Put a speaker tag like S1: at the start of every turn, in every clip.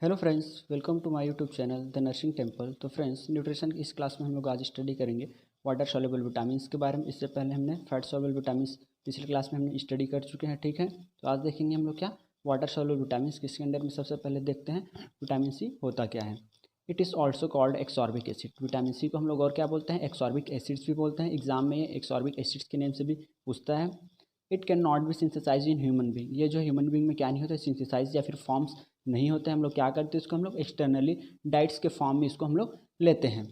S1: Hello friends, welcome to my YouTube channel the nursing temple. तो friends, nutrition की इस class में हम लोग आज स्टडी करेंगे वाटर सॉल्युबल विटामिन्स के बारे में। इससे पहले हमने फैट सॉल्युबल विटामिन्स पिछली क्लास में हमने स्टडी कर चुके हैं, ठीक है। तो आज देखेंगे हम लोग क्या वाटर सॉल्युबल विटामिन्स किसके अंदर में। सबसे पहले देखते हैं विटामिन सी होता क्या है। It is also called ascorbic acid. Vitamin C को हम लोग और क्या बोलते हैं, एक्सॉर्बिक एसिड्स भी बोलते हैं। एग्जाम में ये एक्सॉर्बिक एसिड्स के नेम से भी पूछता है। It can not be synthesize in human being. ये जो ह्यूमन बींग में क्या नहीं होता, सिंथेसाइज या फिर फॉर्म्स नहीं होते। हम लोग क्या करते हैं, इसको हम लोग एक्सटर्नली डाइट्स के फॉर्म में इसको हम लोग लेते हैं।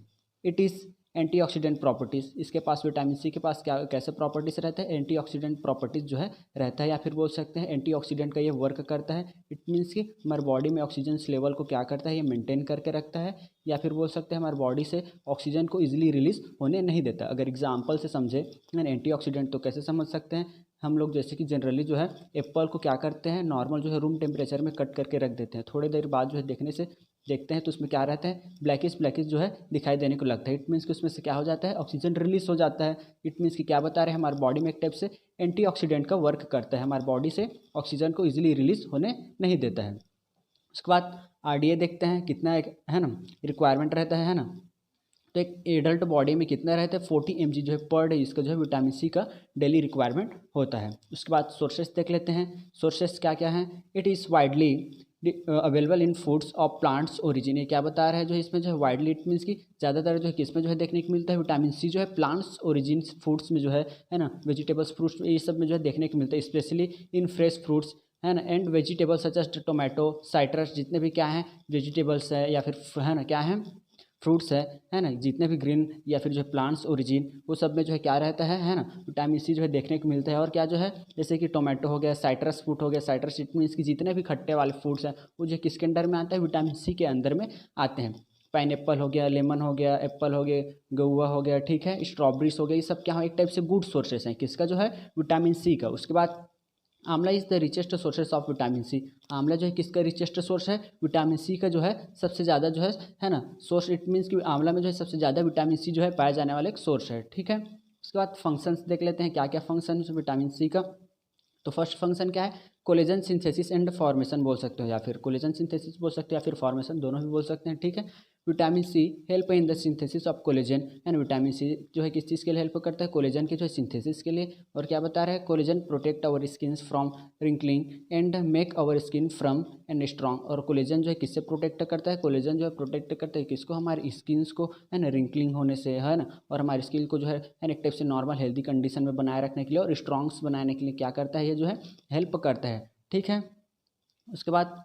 S1: It is antioxidant properties. इसके पास विटामिन सी के पास क्या कैसे प्रॉपर्टीज़ रहता है, एंटीऑक्सीडेंट प्रॉपर्टीज़ जो है रहता है, या फिर बोल सकते हैं एंटीऑक्सीडेंट का ये वर्क करता है। इट मीन्स कि हमारे बॉडी में ऑक्सीजन लेवल को क्या करता है, ये मेंटेन करके रखता है, या फिर बोल सकते हैं हमारे बॉडी से ऑक्सीजन को इजीली रिलीज होने नहीं देता। अगर एग्जाम्पल से समझे एंटीऑक्सीडेंट तो कैसे समझ सकते हैं हम लोग, जैसे कि जनरली जो है एप्पल को क्या करते हैं, नॉर्मल जो है रूम टेम्परेचर में कट करके रख देते हैं। थोड़ी देर बाद जो है देखते हैं तो उसमें क्या रहता है, ब्लैकिश जो है दिखाई देने को लगता है। इट मीन्स कि उसमें से क्या हो जाता है, ऑक्सीजन रिलीज हो जाता है। इट मीन्स कि क्या बता रहे हैं, हमारे बॉडी में एक टाइप से एंटीऑक्सीडेंट का वर्क करता है, हमारे बॉडी से ऑक्सीजन को ईजिली रिलीज होने नहीं देता है। उसके बाद आरडीए देखते हैं कितना एक है ना रिक्वायरमेंट रहता है ना। तो एक एडल्ट बॉडी में कितना रहता है, 40 mg जो है पर डे, इसका जो है विटामिन सी का डेली रिक्वायरमेंट होता है। उसके बाद सोर्सेस देख लेते हैं। सोर्सेस क्या क्या हैं। It is widely available in foods of plants origin. ये क्या बता रहा है, जो इसमें जो है वाइडली, इट मीन्स कि ज़्यादातर जो है किसमें जो है देखने को मिलता है, विटामिन सी जो है प्लांट्स ओरिजिन फूड्स में जो है ना, वेजिटेबल्स फ्रूट्स ये सब में जो है देखने को मिलता है, स्पेशली इन फ्रेश फ्रूट्स है ना, and vegetables such as tomato, citrus, जितने भी क्या हैं वेजिटेबल्स है या फिर है ना क्या है फ्रूट्स है ना, जितने भी ग्रीन या फिर जो है प्लांट्स ओरिजिन, वो सब में जो है क्या रहता है ना, विटामिन सी जो है देखने को मिलता है। और क्या जो है, जैसे कि टोमेटो हो गया, साइट्रस फ्रूट हो गया, साइट्रस इट मीन्स कि जितने भी खट्टे वाले फ्रूट्स हैं वो जो किसके अंडर में आता है, विटामिन सी के अंदर में आते हैं। पाइनएप्पल हो गया, लेमन हो गया, एप्पल हो गया, गुआवा हो गया, ठीक है, स्ट्रॉबेरीज हो गया, ये सब क्या हो, एक टाइप से गुड सोर्सेस हैं किसका, जो है विटामिन सी का। उसके बाद amla is the richest sources of vitamin C. Amla जो है किसका रिचेस्ट सोर्स है, विटामिन सी का जो है सबसे ज़्यादा जो है ना सोर्स। इट मीन्स कि आंवला में जो है सबसे ज़्यादा विटामिन सी जो है पाया जाने वाला एक सोर्स है, ठीक है। उसके बाद फंक्शंस देख लेते हैं, क्या क्या फंक्शन है विटामिन सी का। तो फर्स्ट फंक्शन क्या है, कोलेजन सिंथेसिस एंड फॉर्मेशन बोल सकते हो, या फिर कोलेजन सिंथेसिस बोल सकते हो, या फिर फॉर्मेशन, दोनों भी बोल सकते हैं, ठीक है। Vitamin C help in the synthesis of collagen. And vitamin C जो है किस चीज़ के लिए हेल्प करता है, कोलेजन के जो है सिंथेसिस के लिए। और क्या बता रहा है, collagen protect our skin from wrinkling and make our skin firm and strong. और कोलेजन जो है किससे प्रोटेक्ट करता है, कोलेजन जो है प्रोटेक्ट करता है किसको, हमारी स्किन को, है ना, रिंकलिंग होने से, है ना, और हमारी स्किन को जो है एक टाइप से नॉर्मल हेल्दी कंडीशन में बनाए रखने के लिए और स्ट्रॉन्ग्स बनाने के लिए क्या करता है, ये जो है हेल्प करता है, ठीक है। उसके बाद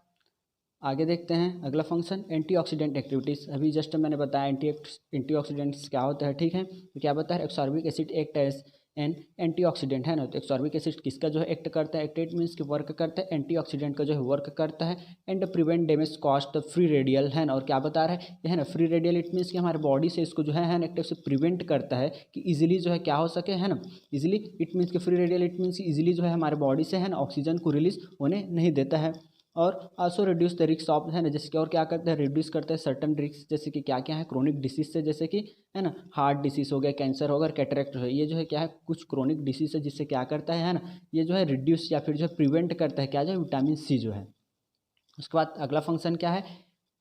S1: आगे देखते हैं अगला फंक्शन, एंटीऑक्सीडेंट एक्टिविटीज़। अभी जस्ट मैंने बताया एंटीऑक्सीडेंट्स क्या होता है, ठीक है। तो क्या बता है, ascorbic acid act as an antioxidant, है ना। तो एक्सॉर्बिक एसिड किसका जो है एक्ट करता है, एक्टेड मीन्स कि वर्क करता है, एंटीऑक्सीडेंट का जो है वर्क करता है। And prevent damage cost free radial, है ना। और क्या बता रहा है ना, फ्री रेडियल इट मीन्स कि हमारे बॉडी से इसको जो है एक्टिव से प्रिवेंट करता है कि इजीली जो है क्या हो सके, है ना, इजीली। इट मीन्स कि फ्री रेडियल इट मीन्स कि इजीली जो है हमारे बॉडी से, है ना, ऑक्सीजन को रिलीज होने नहीं देता है। और also reduce the risk of, है ना, जैसे कि और क्या करते हैं, रिड्यूस करते हैं सर्टन रिस्क, जैसे कि क्या क्या है, क्रोनिक डिसीज से, जैसे कि है ना हार्ट डिसीज हो गया, कैंसर हो गया, कैटरेक्ट है, ये जो है क्या है कुछ क्रोनिक डिसीज है, जिससे क्या करता है ना, ये जो है रिड्यूस या फिर जो है प्रिवेंट करता है, क्या जो है विटामिन सी जो है। उसके बाद अगला फंक्शन क्या है,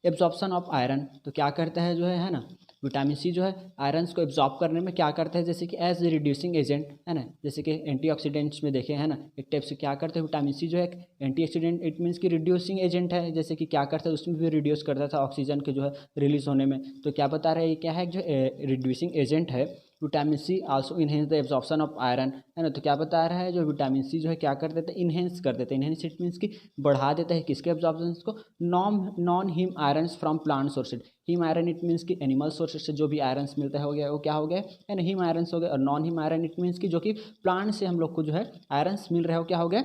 S1: एब्जॉर्प्शन ऑफ आयरन। तो क्या करता है जो है ना, विटामिन सी जो है आयरन्स को एब्जॉर्ब करने में क्या करता है, जैसे कि एज रिड्यूसिंग एजेंट, है ना, जैसे कि एंटीऑक्सीडेंट्स में देखें, है ना, एक टाइप से क्या करते हैं विटामिन सी जो है एंटीऑक्सीडेंट, इट मीन्स कि रिड्यूसिंग एजेंट है, जैसे कि क्या करता है उसमें भी रिड्यूस करता था ऑक्सीजन के जो है रिलीज होने में। तो क्या बता रहा है, ये क्या है जो रिड्यूसिंग एजेंट है। Vitamin C also enhance the absorption of iron, है ना। तो क्या बता रहा है, जो विटामिन सी जो है क्या कर देता है, इनहेंस कर देता है। इनहेंस इट मीन्स कि बढ़ा देता है किसके एब्जॉर्प्शन को, non heme irons from plant sources. Heme iron it means कि एनिमल सोर्सेज से जो भी आयरन्स मिलता है हो गया, वो क्या हो गया, है ना, हीम आयरन्स हो गए। और non heme iron it means कि जो कि प्लांट से हम लोग को जो है आयरन्स मिल रहे हो, क्या हो गया,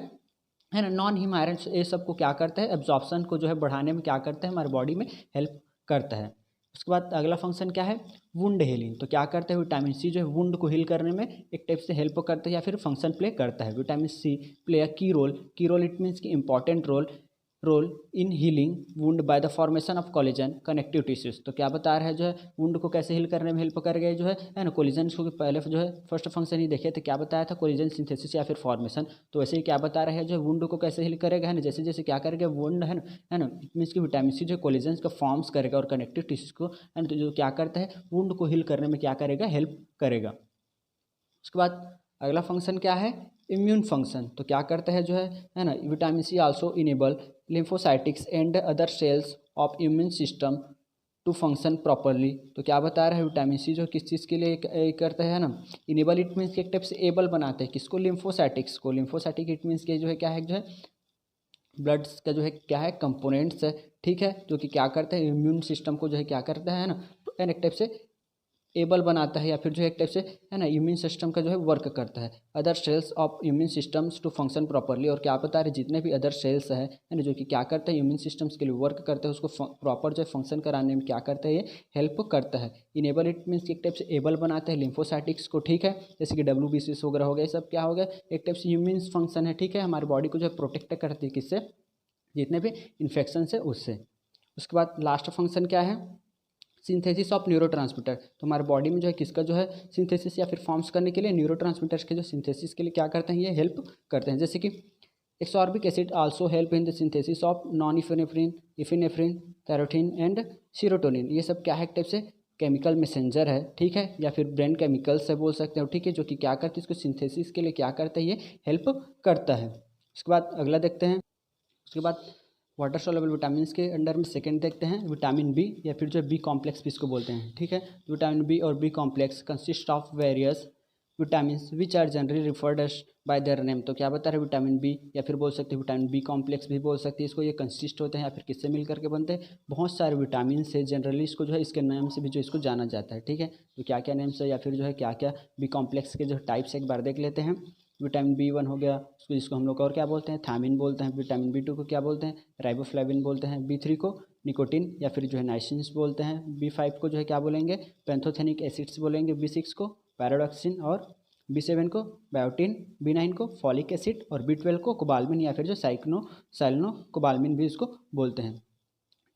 S1: है ना, नॉन हीम आयरन। ये सब को क्या करता है, एब्जॉर्प्शन को जो है बढ़ाने में क्या करता है, हमारे बॉडी में हेल्प करता है। उसके बाद अगला फंक्शन क्या है, वुंड हीलिंग। तो क्या करता है, विटामिन सी जो है वुंड को हील करने में एक टाइप से हेल्प करता है या फिर फंक्शन प्ले करता है। Vitamin C play a key role it means कि important role role in healing wound by the formation of collagen connective tissues. तो क्या बता रहा है जो है वुंड को कैसे हील करने में हेल्प कर गए जो है ना कोलिजन को पहले जो है फर्स्ट फंक्शन ही देखे थे क्या बताया था कोलिजन सिंथेसिस या फिर फॉर्मेशन। तो वैसे ही क्या बता रहा है जो वुंड को कैसे हील करेगा है ना जैसे जैसे क्या करेगा वुंड है ना इट मीन्स कि विटामिन सी जो कोलिजन का फॉर्म्स करेगा और कनेक्टिव टिश्यूज को है ना तो जो क्या करता है वुंड को हील करने में क्या करेगा हेल्प करेगा। उसके बाद अगला फंक्शन क्या है इम्यून फंक्शन। तो क्या करता है जो है ना vitamin C also enable lymphocytics and other cells of immune system to function properly. तो क्या बता रहा है विटामिन सी जो किस चीज़ के लिए करता है ना इनेबल इट मीन्स एक टाइप से एबल बनाते हैं किसको लिम्फोसाइटिक्स को। लिम्फोसाइटिक इट मीन्स के जो है क्या है जो है ब्लड का जो है क्या है कंपोनेंट्स है ठीक है जो कि क्या करते हैं इम्यून सिस्टम को जो है क्या करता है ना एक टाइप से एबल बनाता है या फिर जो है एक टाइप से है ना इम्यून सिस्टम का जो है वर्क करता है other cells of immune systems to function properly. और क्या बता रहे जितने भी अदर सेल्स है ना जो कि क्या करते हैं इम्यून सिस्टम्स के लिए वर्क करते हैं उसको प्रॉपर जो है फंक्शन कराने में क्या करता है ये हेल्प करता है। इनेबल इट मीन्स एक टाइप से एबल बनाता है लिम्फोसाइटिक्स को ठीक है जैसे कि WBC वगैरह हो गया सब क्या हो गया एक टाइप से इम्यून फंक्शन है ठीक है हमारी बॉडी को जो है प्रोटेक्ट करती है किससे जितने भी इन्फेक्शन है उससे। उसके बाद लास्ट फंक्शन क्या है सिंथेसिस ऑफ न्यूरोट्रांसमीटर। तो हमारे बॉडी में जो है किसका जो है सिंथेसिस या फिर फॉर्म्स करने के लिए न्यूरोट्रांसमीटर्स के जो सिंथेसिस के लिए क्या करते हैं ये हेल्प करते हैं जैसे कि ascorbic acid also help in the synthesis of non epinephrine carotene and serotonin. ये सब क्या है एक टाइप से केमिकल मैसेंजर है ठीक है या फिर ब्रेन केमिकल्स से बोल सकते हो ठीक है जो कि क्या करते हैं इसको सिंथेसिस के लिए क्या करता है ये हेल्प करता है। उसके बाद अगला देखते हैं उसके बाद वाटर सॉल्युबल विटामिन के अंडर में सेकंड देखते हैं विटामिन बी या फिर जो बी कॉम्प्लेक्स भी इसको बोलते हैं ठीक है। विटामिन बी और B complex consist of various vitamin which are generally referred as by their name. तो क्या बता रहे विटामिन बी या फिर बोल सकते हैं विटामिन बी कॉम्प्लेक्स भी बोल सकते हैं इसको। ये कंसिस्ट होते हैं या फिर किससे मिल करके बनते हैं बहुत सारे विटामिन से जनरली इसको जो है इसके नाम से भी जो इसको जाना जाता है ठीक है। तो क्या क्या नेम्स है या फिर जो है क्या क्या बी कॉम्प्लेक्स के जो टाइप्स एक बार देख लेते हैं। विटामिन B1 हो गया उसको जिसको हम लोग और क्या बोलते हैं थायमिन बोलते हैं। विटामिन B2 को क्या बोलते हैं राइबोफ्लेविन बोलते हैं। B3 को निकोटिन या फिर जो है नाइसिन्स बोलते हैं। B5 को जो है क्या बोलेंगे पैंथोथेनिक एसिड्स बोलेंगे। B6 को पैराडॉक्सिन और B7 को बायोटिन। B9 को फॉलिक एसिड और B12 को कोबाल्मिन या फिर जो साइक्नो कोबाल्मिन भी इसको बोलते हैं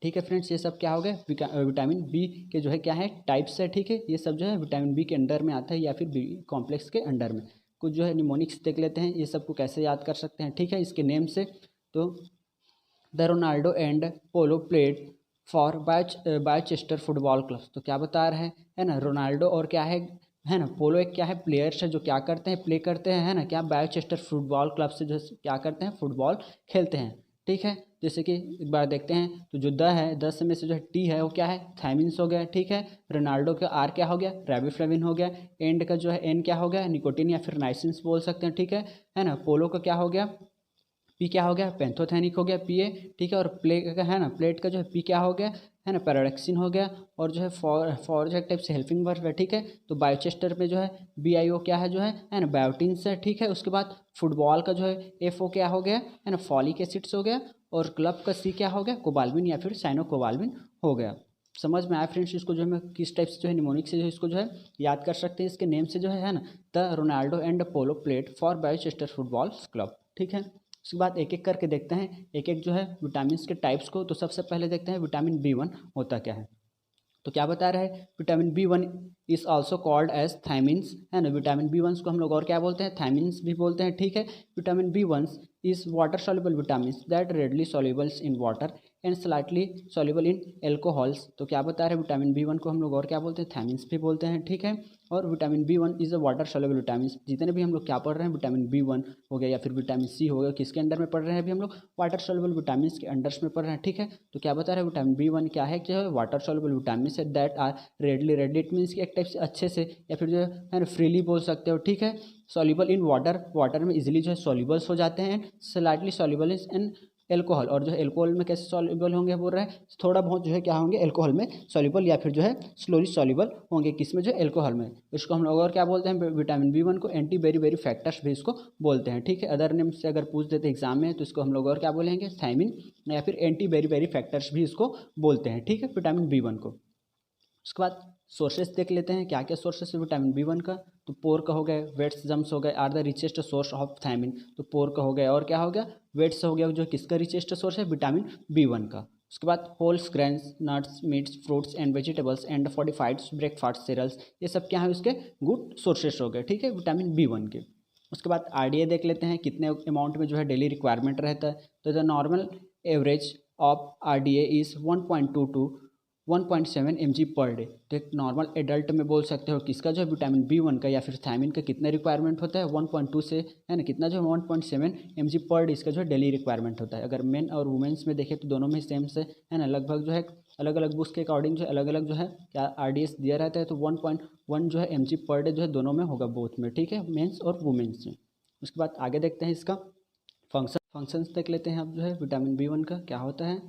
S1: ठीक है। फ्रेंड्स ये सब क्या हो गए विटामिन बी के जो है क्या है टाइप्स है ठीक है। ये सब जो है विटामिन बी के अंडर में आता है या फिर बी कॉम्प्लेक्स के अंडर में। कुछ जो है निमोनिक्स देख लेते हैं ये सबको कैसे याद कर सकते हैं ठीक है इसके नेम से। तो the Ronaldo and Polo played for Biochester football club. तो क्या बता रहा है ना रोनाल्डो और क्या है ना पोलो एक क्या है प्लेयर्स है जो क्या करते हैं प्ले करते हैं है ना क्या बायोचेस्टर फुटबॉल क्लब से जो क्या करते हैं फुटबॉल खेलते हैं ठीक है। जैसे कि एक बार देखते हैं तो जो द है 10 में से जो है टी है वो क्या है थायमिन्स हो गया ठीक है। रोनाल्डो का आर क्या हो गया राइबोफ्लेविन हो गया। एंड का जो है एन क्या हो गया निकोटिन या फिर नाइसिन्स बोल सकते हैं ठीक है ना। पोलो का क्या हो गया पी क्या हो गया पैंथोथेनिक हो गया PA ठीक है। और प्ले का है ना प्लेट का जो है पी क्या हो गया है ना पैराडॉक्सिन हो गया। और जो है फॉर जो टाइप से हेल्पिंग वर्ब है ठीक है। तो बायोचेस्टर में जो है BIO क्या है जो है ना बायोटिन से ठीक है। उसके बाद फुटबॉल का जो है FO क्या हो गया है ना फॉलिक एसिड्स हो गया। और क्लब का C क्या हो गया कोबाल्मिन या फिर साइनो कोबाल्मिन हो गया। समझ में आया फ्रेंड्स इसको जो है मैं किस टाइप से जो है निमोनिक से जो इसको जो है याद कर सकते हैं इसके नेम से जो है ना the Ronaldo and Polo played for Biochester football club ठीक है। उसके बाद एक एक करके देखते हैं एक एक जो है विटामिन के टाइप्स को। तो सबसे पहले देखते हैं विटामिन B1 होता क्या है। तो क्या बता रहा है vitamin B1 is also called as thiamins है ना। विटामिन B1 को हम लोग और क्या बोलते हैं थायमिन्स भी बोलते हैं ठीक है। Vitamin B1 is water soluble vitamins that readily solubles in water and slightly soluble in alcohols. तो क्या बता रहे हैं विटामिन B1 को हम लोग और क्या बोलते हैं थायमिन्स भी बोलते हैं ठीक है। और vitamin B1 is a water soluble vitamins. जितने भी हम लोग क्या पढ़ रहे हैं विटामिन B1 हो गया या फिर विटामिन C हो गया किसके अंडर में पढ़ रहे हैं अभी हम लोग वाटर सॉल्युबल विटामिन्स के अंडर्स में पढ़ रहे हैं ठीक है। तो क्या बता रहे हैं विटामिन B1 क्या है कि वाटर सॉल्युबल विटामिन्स है that are readily it means कि एक टाइप से अच्छे से या फिर जो है ना फ्रीली बोल सकते हो ठीक है। सॉल्युबल इन वाटर में इजीली जो है सॉल्युबल्स हो जाते हैं। Slightly soluble in alcohol. और जो है एल्कोहल में कैसे सॉल्युबल होंगे बोल रहे हैं थोड़ा बहुत जो है क्या होंगे एल्कोहल में सॉल्युबल या फिर जो है स्लोली सॉल्युबल होंगे किसमें जो एल्कोहल में। इसको हम लोग और क्या बोलते हैं विटामिन B1 को एंटी बेरी फैक्टर्स भी इसको बोलते हैं ठीक है। अदर नेम से अगर पूछ देते एग्जाम में तो इसको हम लोग और क्या बोलेंगे थायमिन या फिर एंटी बेरी फैक्टर्स भी इसको बोलते हैं ठीक है विटामिन B1 को। उसके बाद सोर्सेस देख लेते हैं, क्या क्या सोर्सेस है विटामिन बी वन का। तो पोर का हो गया, वेट्स जम्स हो गए, are the richest source of thiamine. तो पोर का हो गया, और क्या हो गया, वेट्स हो गया, जो किसका रिचेस्ट सोर्स है, विटामिन बी वन का। उसके बाद whole grains, nuts, meats, fruits and vegetables and fortified breakfast cereals, ये सब क्या है उसके गुड सोर्सेस हो गए, ठीक है, विटामिन बी वन के। उसके बाद आरडीए देख लेते हैं, कितने अमाउंट में जो है डेली रिक्वायरमेंट रहता है। तो the normal average of RDA is 1.2 to 1.7 mg per day. तो एक नॉर्मल एडल्ट में बोल सकते हो किसका जो है विटामिन बी वन का या फिर थायमिन का कितना रिक्वायरमेंट होता है, 1.2 से, है ना, कितना जो है 1.7 mg पर डे इसका जो है डेली रिक्वायरमेंट होता है। अगर मेन और वुमेंस में देखें तो दोनों में सेम से, है ना, लगभग जो है अलग अलग बुक्स के अकॉर्डिंग जो है अलग अलग जो है क्या आरडीएस दिया रहता है। तो 1.1 जो है mg पर डे जो है दोनों में होगा, बोथ में, ठीक है, मेंस और वुमेंस में। उसके बाद आगे देखते हैं इसका फंक्शंस देख लेते हैं अब जो है विटामिन बी वन का क्या होता है।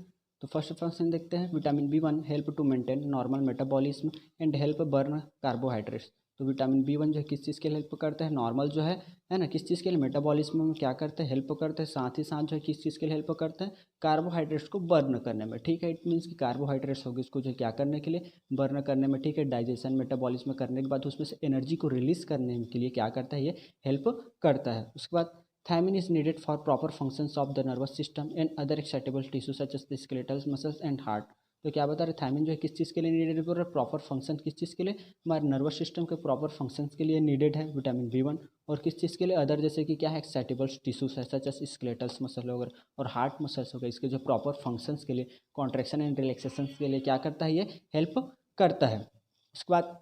S1: तो फर्स्ट फंक्शन देखते हैं, vitamin B one help to maintain normal metabolism and help burn carbohydrates. तो विटामिन बी वन जो है किस चीज़ के लिए हेल्प करता है, नॉर्मल जो है ना, किस चीज़ के लिए, मेटाबॉलिज्म में क्या करता है, हेल्प करता है। साथ ही साथ जो है किस चीज़ के लिए हेल्प करता है, कार्बोहाइड्रेट्स को बर्न करने में, ठीक है। इट मीन्स कि कार्बोहाइड्रेट्स होगी इसको जो क्या करने के लिए, बर्न करने में, ठीक है, डाइजेशन मेटाबॉलिज्म करने के बाद उसमें से एनर्जी को रिलीज करने के लिए क्या करता है, ये हेल्प करता है। उसके बाद thiamine is needed for proper functions of the nervous system and other excitable tissues such as the skeletal muscles and heart। तो क्या बता रहे, थायमिन जो है किस चीज़ के लिए नीडेड है, प्रॉपर फंक्शन किस चीज़ के लिए, हमारे नर्वस सिस्टम के प्रॉपर फंक्शंस के लिए नीडेड है विटामिन बी वन। और किस चीज़ के लिए, अदर जैसे कि क्या है, एक्साइटेबल टिश्यूज है सच एस स्केलेटल्स मसल वगैरह और हार्ट मसल्स हो गए, इसके जो प्रॉपर फंक्शंस के लिए, कॉन्ट्रैक्शन एंड रिलैक्सेशन के लिए क्या करता है, ये हेल्प करता है। उसके बाद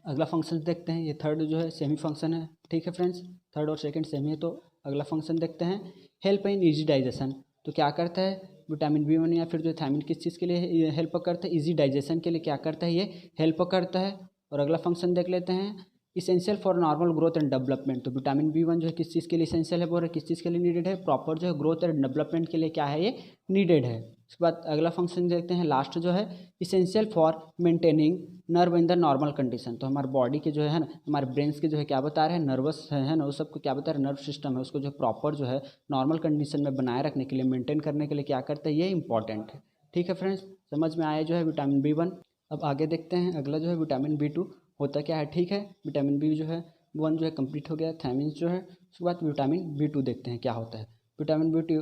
S1: अगला फंक्शन देखते हैं, ये थर्ड जो है सेमी फंक्शन है, ठीक है फ्रेंड्स, थर्ड और सेकंड सेमी है। तो अगला फंक्शन देखते हैं, हेल्प इन इजी डाइजेशन। तो क्या करता है विटामिन बी वन या फिर जो थायमिन किस चीज़ के लिए हेल्प करता है, इजी डाइजेशन के लिए क्या करता है, ये हेल्प करता है। और अगला फंक्शन देख लेते हैं, essential for normal growth and development. तो विटामिन बी वन जो है किस चीज़ के लिए इसेंशियल है, बोल रहे किस चीज़ के लिए नीडेड है, प्रॉपर जो है ग्रोथ एंड डेवलपमेंट के लिए क्या है, ये नीडेड है। उसके बाद अगला फंक्शन देखते हैं, लास्ट जो है essential for maintaining nerve in the normal condition. तो हमारे बॉडी के जो है ना, हमारे ब्रेन्स के जो है क्या बता रहे हैं, नर्वस है ना, उस सबको क्या बता रहे हैं, नर्व सिस्टम है, उसको जो प्रॉपर जो है नॉर्मल कंडीशन में बनाए रखने के लिए, मेंटेन करने के लिए क्या करता है, ये इंपॉर्टेंट है, ठीक है फ्रेंड्स, समझ में आया जो है विटामिन बी वन। अब आगे देखते हैं अगला जो है विटामिन बी टू होता क्या है, ठीक है, विटामिन बी जो है वन जो है कंप्लीट हो गया, थायमिन जो है। उसके बाद विटामिन बी टू देखते हैं क्या होता है। Vitamin B two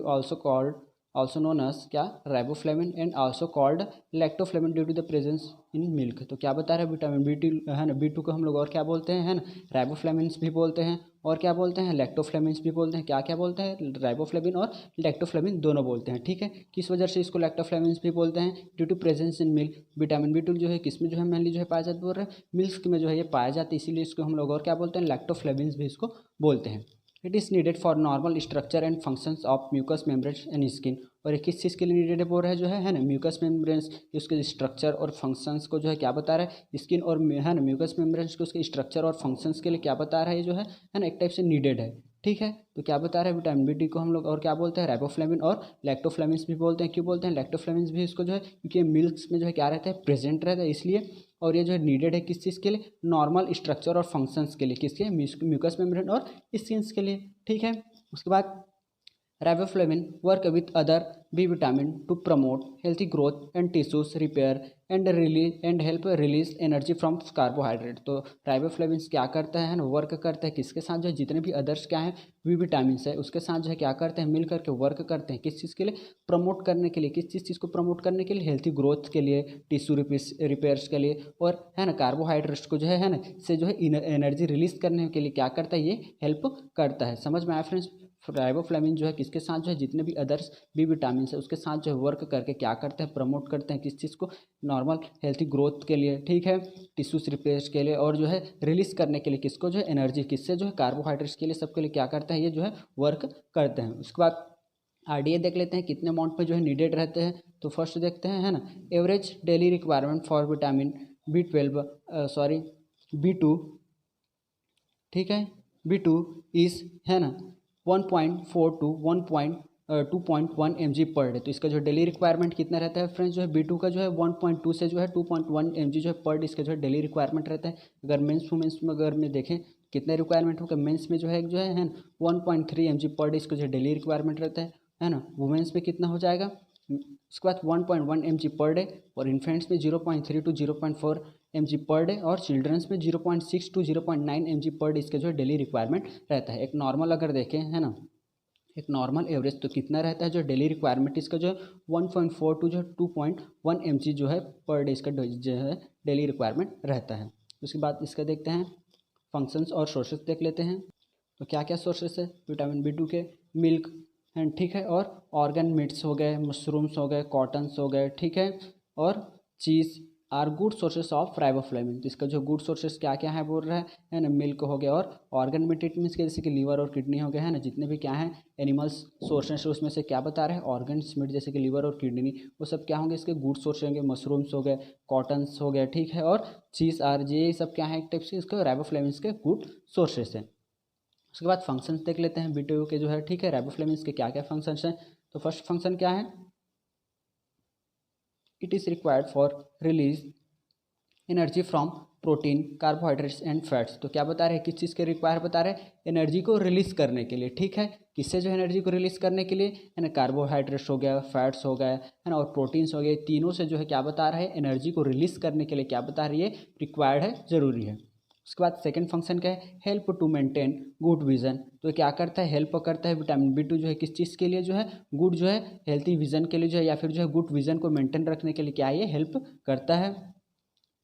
S1: also known as क्या, riboflavin and also called lactoflavin due to the presence in milk. तो क्या बता रहे हैं विटामिन बी टू, है ना, बी टू को हम लोग और क्या बोलते हैं, है ना, राइबोफ्लेविन्स भी बोलते हैं और क्या बोलते हैं, लैक्टोफ्लेविन्स भी बोलते हैं। क्या क्या बोलते हैं, राइबोफ्लेविन और लैक्टोफ्लेविन दोनों बोलते हैं, ठीक है। किस वजह से इसको लैक्टोफ्लेविन्स भी बोलते हैं, due to presence in milk. Vitamin B two जो है किस में जो है मेनली जो है पाया जाता है, बोल रहे हैं मिल्क में जो है ये पाया जाता है, इसीलिए इसको हम लोग और क्या बोलते हैं, लैक्टोफ्लेविन्स भी इसको बोलते हैं। It is needed for normal structure and functions of mucous membranes and skin. और ये किस चीज़ के लिए नीडेड है, बोल रहा है जो है ना, म्यूकस मेम्ब्रेन्स, उसके स्ट्रक्चर और फंक्शंस को जो है क्या बता रहा है, स्किन और है ना म्यूकस मेम्ब्रेन्स के उसके स्ट्रक्चर और फंक्शंस के लिए क्या बता रहा है, ये जो है ना, एक टाइप से नीडेड है, ठीक है। तो क्या बता रहे हैं विटामिन बी डी को हम लोग और क्या बोलते हैं, राइबोफ्लेविन और लैक्टोफ्लेविन्स भी बोलते हैं। क्यों बोलते हैं लैक्टोफ्लेविन्स भी इसको जो है, क्योंकि मिल्क में जो है क्या रहता है, प्रेजेंट रहता है, इसलिए। और ये जो है नीडेड है किस चीज़ के लिए, नॉर्मल स्ट्रक्चर और फंक्शंस के लिए, किसके, म्यूकस मेम्ब्रेन और स्किन्स के लिए, ठीक है। उसके बाद riboflavin work with other B vitamin to promote healthy growth and tissues repair and help release energy from carbohydrate. तो राइबोफ्लेविन्स क्या करता है ना, वर्क करता है किसके साथ, जो जितने भी अदर्स क्या है बी विटामिन है उसके साथ जो है क्या करते हैं, मिल करके वर्क करते हैं किस चीज़ के लिए, प्रमोट करने के लिए, किस चीज़ को प्रमोट करने के लिए, हेल्थी ग्रोथ के लिए, टिश्यू रिपेयर्स के लिए, और है ना कार्बोहाइड्रेट्स को जो है ना से जो है एनर्जी रिलीज करने के लिए क्या करता है, ये हेल्प करता है। समझ में आया फ्रेंड्स। राइबोफ्लेविन जो है किसके साथ जो है, जितने भी अदर्स बी विटामिन है उसके साथ जो है वर्क करके क्या करते हैं, प्रमोट करते हैं किस चीज़ को, नॉर्मल हेल्थी ग्रोथ के लिए, ठीक है, टिश्यूज रिपेयर के लिए, और जो है रिलीज करने के लिए किसको, जो है एनर्जी, किससे जो है कार्बोहाइड्रेट्स के लिए, सबके लिए क्या करता है, ये जो है वर्क करते हैं। उसके बाद आरडीए देख लेते हैं कितने अमाउंट पे जो है नीडेड रहते हैं। तो फर्स्ट देखते हैं, है ना, average daily requirement for vitamin बी12 सॉरी बी2, ठीक है, बी2 इज, है ना, 1.4 टू 2.1 mg पर डे। तो इसका जो डेली रिक्वायरमेंट कितना रहता है फ्रेंड्स, जो है बी टू का जो है 1.2 से जो है 2.1 mg जो है पर डे इसका जो है डेली रिक्वायरमेंट रहता है। अगर मेंस वुमेंस में अगर में देखें कितने रिक्वायरमेंट होगा, मेंस में जो है 1.3 mg पर डे इसका जो डेली रिक्वायरमेंट रहता है ना, वुमेंस में कितना हो जाएगा उसके बाद 1.1 mg पर डे, और इन्फेंट्स में 0.3 to 0.4 mg पर डे, और चिल्ड्रंस में 0.6 to 0.9 mg पर डे इसका जो है डेली रिक्वायरमेंट रहता है। एक नॉर्मल अगर देखें है ना, एक नॉर्मल एवरेज तो कितना रहता है जो डेली रिक्वायरमेंट इसका जो है 1.4 टू जो 2.1 mg जो है पर डे इसका जो है डेली रिक्वायरमेंट रहता है। उसके बाद इसका देखते हैं फंक्शंस और सोर्सेस देख लेते हैं। तो क्या क्या सोर्सेस है, विटामिन B2 के मिल्क एंड ठीक है, और ऑर्गन मीट्स हो गए, मशरूम्स हो गए, कॉटन्स हो गए ठीक है, और cheese are good sources of riboflavin. तो इसका जो गुड सोर्सेस क्या क्या है बोल रहा है ना, मिल्क हो गया, और ऑर्गन मीट इट मीन्स के जैसे कि लीवर और किडनी हो गया है ना, जितने भी क्या है एनिमल्स सोर्सेस उसमें से क्या बता रहे हैं, ऑर्गन्स मीट जैसे कि लीवर और किडनी, वो सब क्या होंगे इसके गुड सोर्स होंगे। मशरूम्स हो गए, कॉटन्स हो गए ठीक है, और चीज़ आर ये सब क्या है एक टाइप से इसके राइबोफ्लेविन के गुड सोर्सेस हैं। उसके बाद फंक्शंस देख लेते हैं B2 के जो है ठीक है, राइबोफ्लेविन के क्या क्या फंक्शंस हैं। तो फर्स्ट फंक्शन क्या है, it is required for release energy from protein, carbohydrates and fats. तो क्या बता रहे हैं, किस चीज़ के रिक्वायर बता रहे हैं, एनर्जी को रिलीज करने के लिए ठीक है। किससे जो एनर्जी को रिलीज करने के लिए है ना, कार्बोहाइड्रेट्स हो गया, फैट्स हो गया है ना, और प्रोटीन्स हो गए, तीनों से जो है क्या बता रहे हैं, एनर्जी को रिलीज करने के लिए क्या बता रही है, रिक्वायर्ड है, ज़रूरी है। उसके बाद सेकंड फंक्शन क्या है, help to maintain good vision. तो क्या करता है, हेल्प करता है विटामिन B2 जो है किस चीज़ के लिए जो है, गुड जो है हेल्थी विजन के लिए जो है, या फिर जो है गुड विजन को मेंटेन रखने के लिए क्या है ये हेल्प करता है।